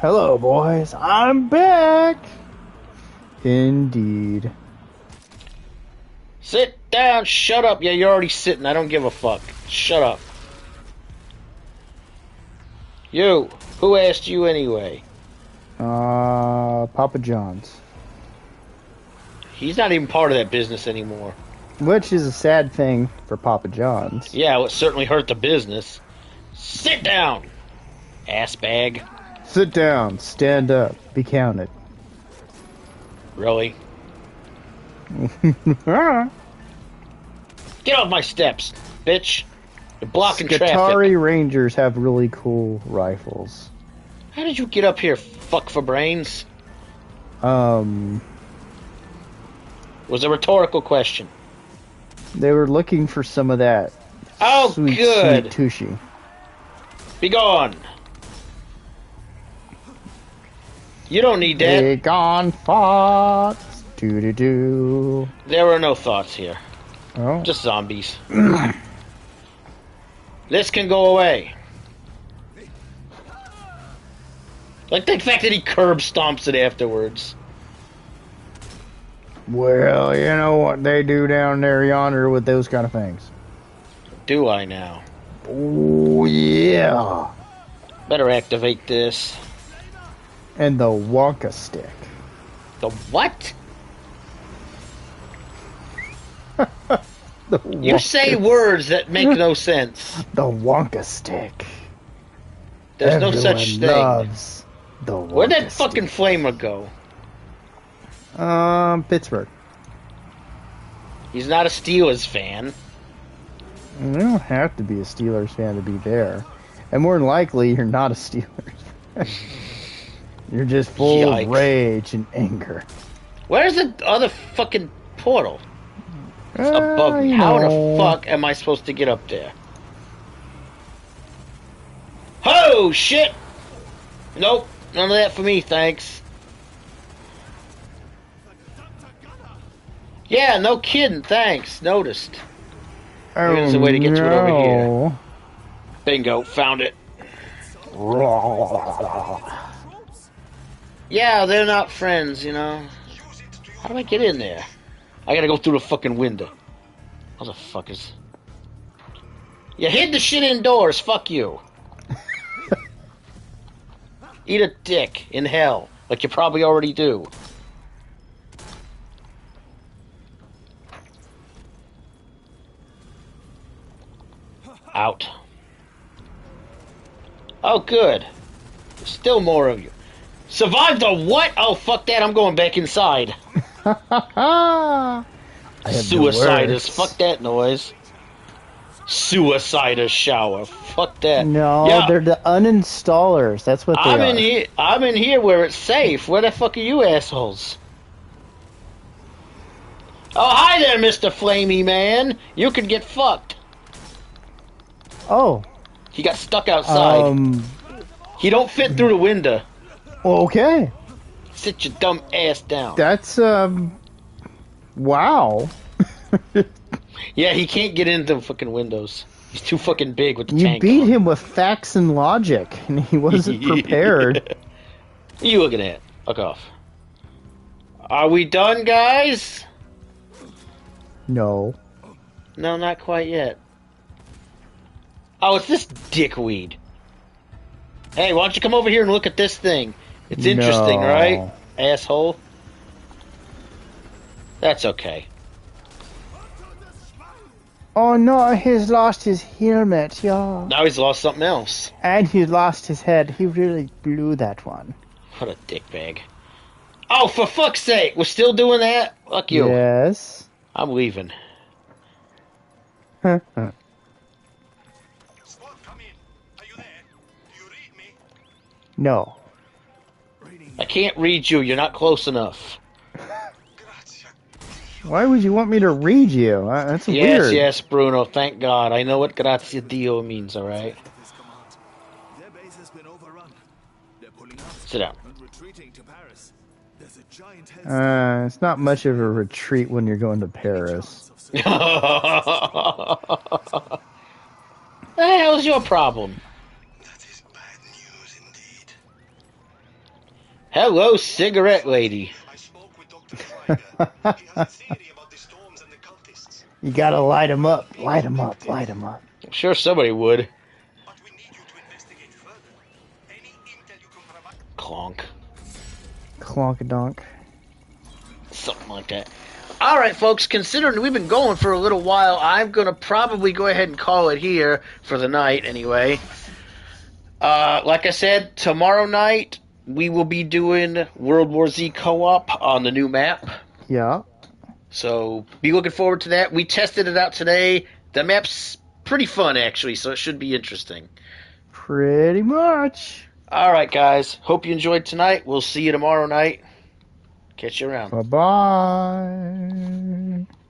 Hello, boys. I'm back. Indeed. Sit down. Shut up. Yeah, you're already sitting. I don't give a fuck. Shut up. You. Who asked you anyway? Papa John's. He's not even part of that business anymore. Which is a sad thing for Papa John's. Yeah, it certainly hurt the business. Sit down, ass bag. Sit down, stand up, be counted. Really? Get off my steps, bitch. You're blocking Skitari traffic. Rangers have really cool rifles. How did you get up here, fuck for brains? Um, Was a rhetorical question. they were looking for some of that Oh, sweet, good. sweet tushy. Be gone. You don't need that. Be gone, fox. Doo-doo-doo. There are no thoughts here. Oh. Just zombies. This can go away. Like the fact that he curb stomps it afterwards. Well, you know what they do down there yonder with those kind of things. Do I now? Oh, yeah. Better activate this. And the Wonka stick. The what? The You Wonka- say words that make no sense. The Wonka stick. There's no Everyone such thing. loves the Wonka Where'd that stick. fucking flamer go? Pittsburgh. He's not a Steelers fan. You don't have to be a Steelers fan to be there. And more than likely, you're not a Steelers fan. You're just full Yikes. of rage and anger. Where's the other fucking portal? It's above me. you How know. the fuck am I supposed to get up there? Oh, shit! Nope, none of that for me, thanks. Yeah, no kidding, thanks. Noticed. Oh, Maybe there's a way to get to it over here. no. Bingo, found it. Yeah, they're not friends, you know. How do I get in there? I gotta go through the fucking window. Motherfuckers. You hid the shit indoors, fuck you. Eat a dick in hell, like you probably already do. Out. Oh, good. Still more of you. Survived the what? Oh, fuck that. I'm going back inside. Suiciders. Fuck that noise. Suicider shower. Fuck that. No, Yeah. they're the uninstallers. That's what they are. I'm in here where it's safe. Where the fuck are you assholes? Oh, hi there, Mr. Flamey Man. You could get fucked. Oh. He got stuck outside. He don't fit through the window. Okay. Sit your dumb ass down. That's, wow. Yeah, he can't get into the fucking windows. He's too fucking big with the tank. You beat on. him with facts and logic, and he wasn't prepared. You looking at? Fuck off. Are we done, guys? No. No, not quite yet. Oh, it's this dickweed. Hey, why don't you come over here and look at this thing? It's interesting, No. right? Asshole. That's okay. Oh no, he's lost his helmet, yeah. Now he's lost something else. And he lost his head. He really blew that one. What a dickbag. Oh, for fuck's sake! We're still doing that? Fuck you. Yes. I'm leaving. Squad, come in. Are you there? Do you read me? No. I can't read you. You're not close enough. Grazia. Why would you want me to read you? That's Yes, weird. yes, Bruno. Thank God. I know what grazie Dio means, alright? This command. Their base has been overrun. They're pulling out Sit down. and retreating to Paris. There's a giant head It's not much of a retreat when you're going to Paris. The hell's your problem? That is bad news indeed. Hello, cigarette lady. I spoke with Dr. Schweiger. He has a theory about the storms and the cultists. You gotta light them up. Light them up. Light them up. I'm sure somebody would. But we need you to investigate further. Any intel you can provide. Clonk. Clonkadonk. Something like that. Alright, folks, considering we've been going for a little while, I'm going to probably go ahead and call it here for the night, anyway. Like I said, tomorrow night, we will be doing World War Z co-op on the new map. Yeah. So, be looking forward to that. We tested it out today. The map's pretty fun, actually, so it should be interesting. Pretty much. Alright, guys. Hope you enjoyed tonight. We'll see you tomorrow night. Catch you around. Bye-bye.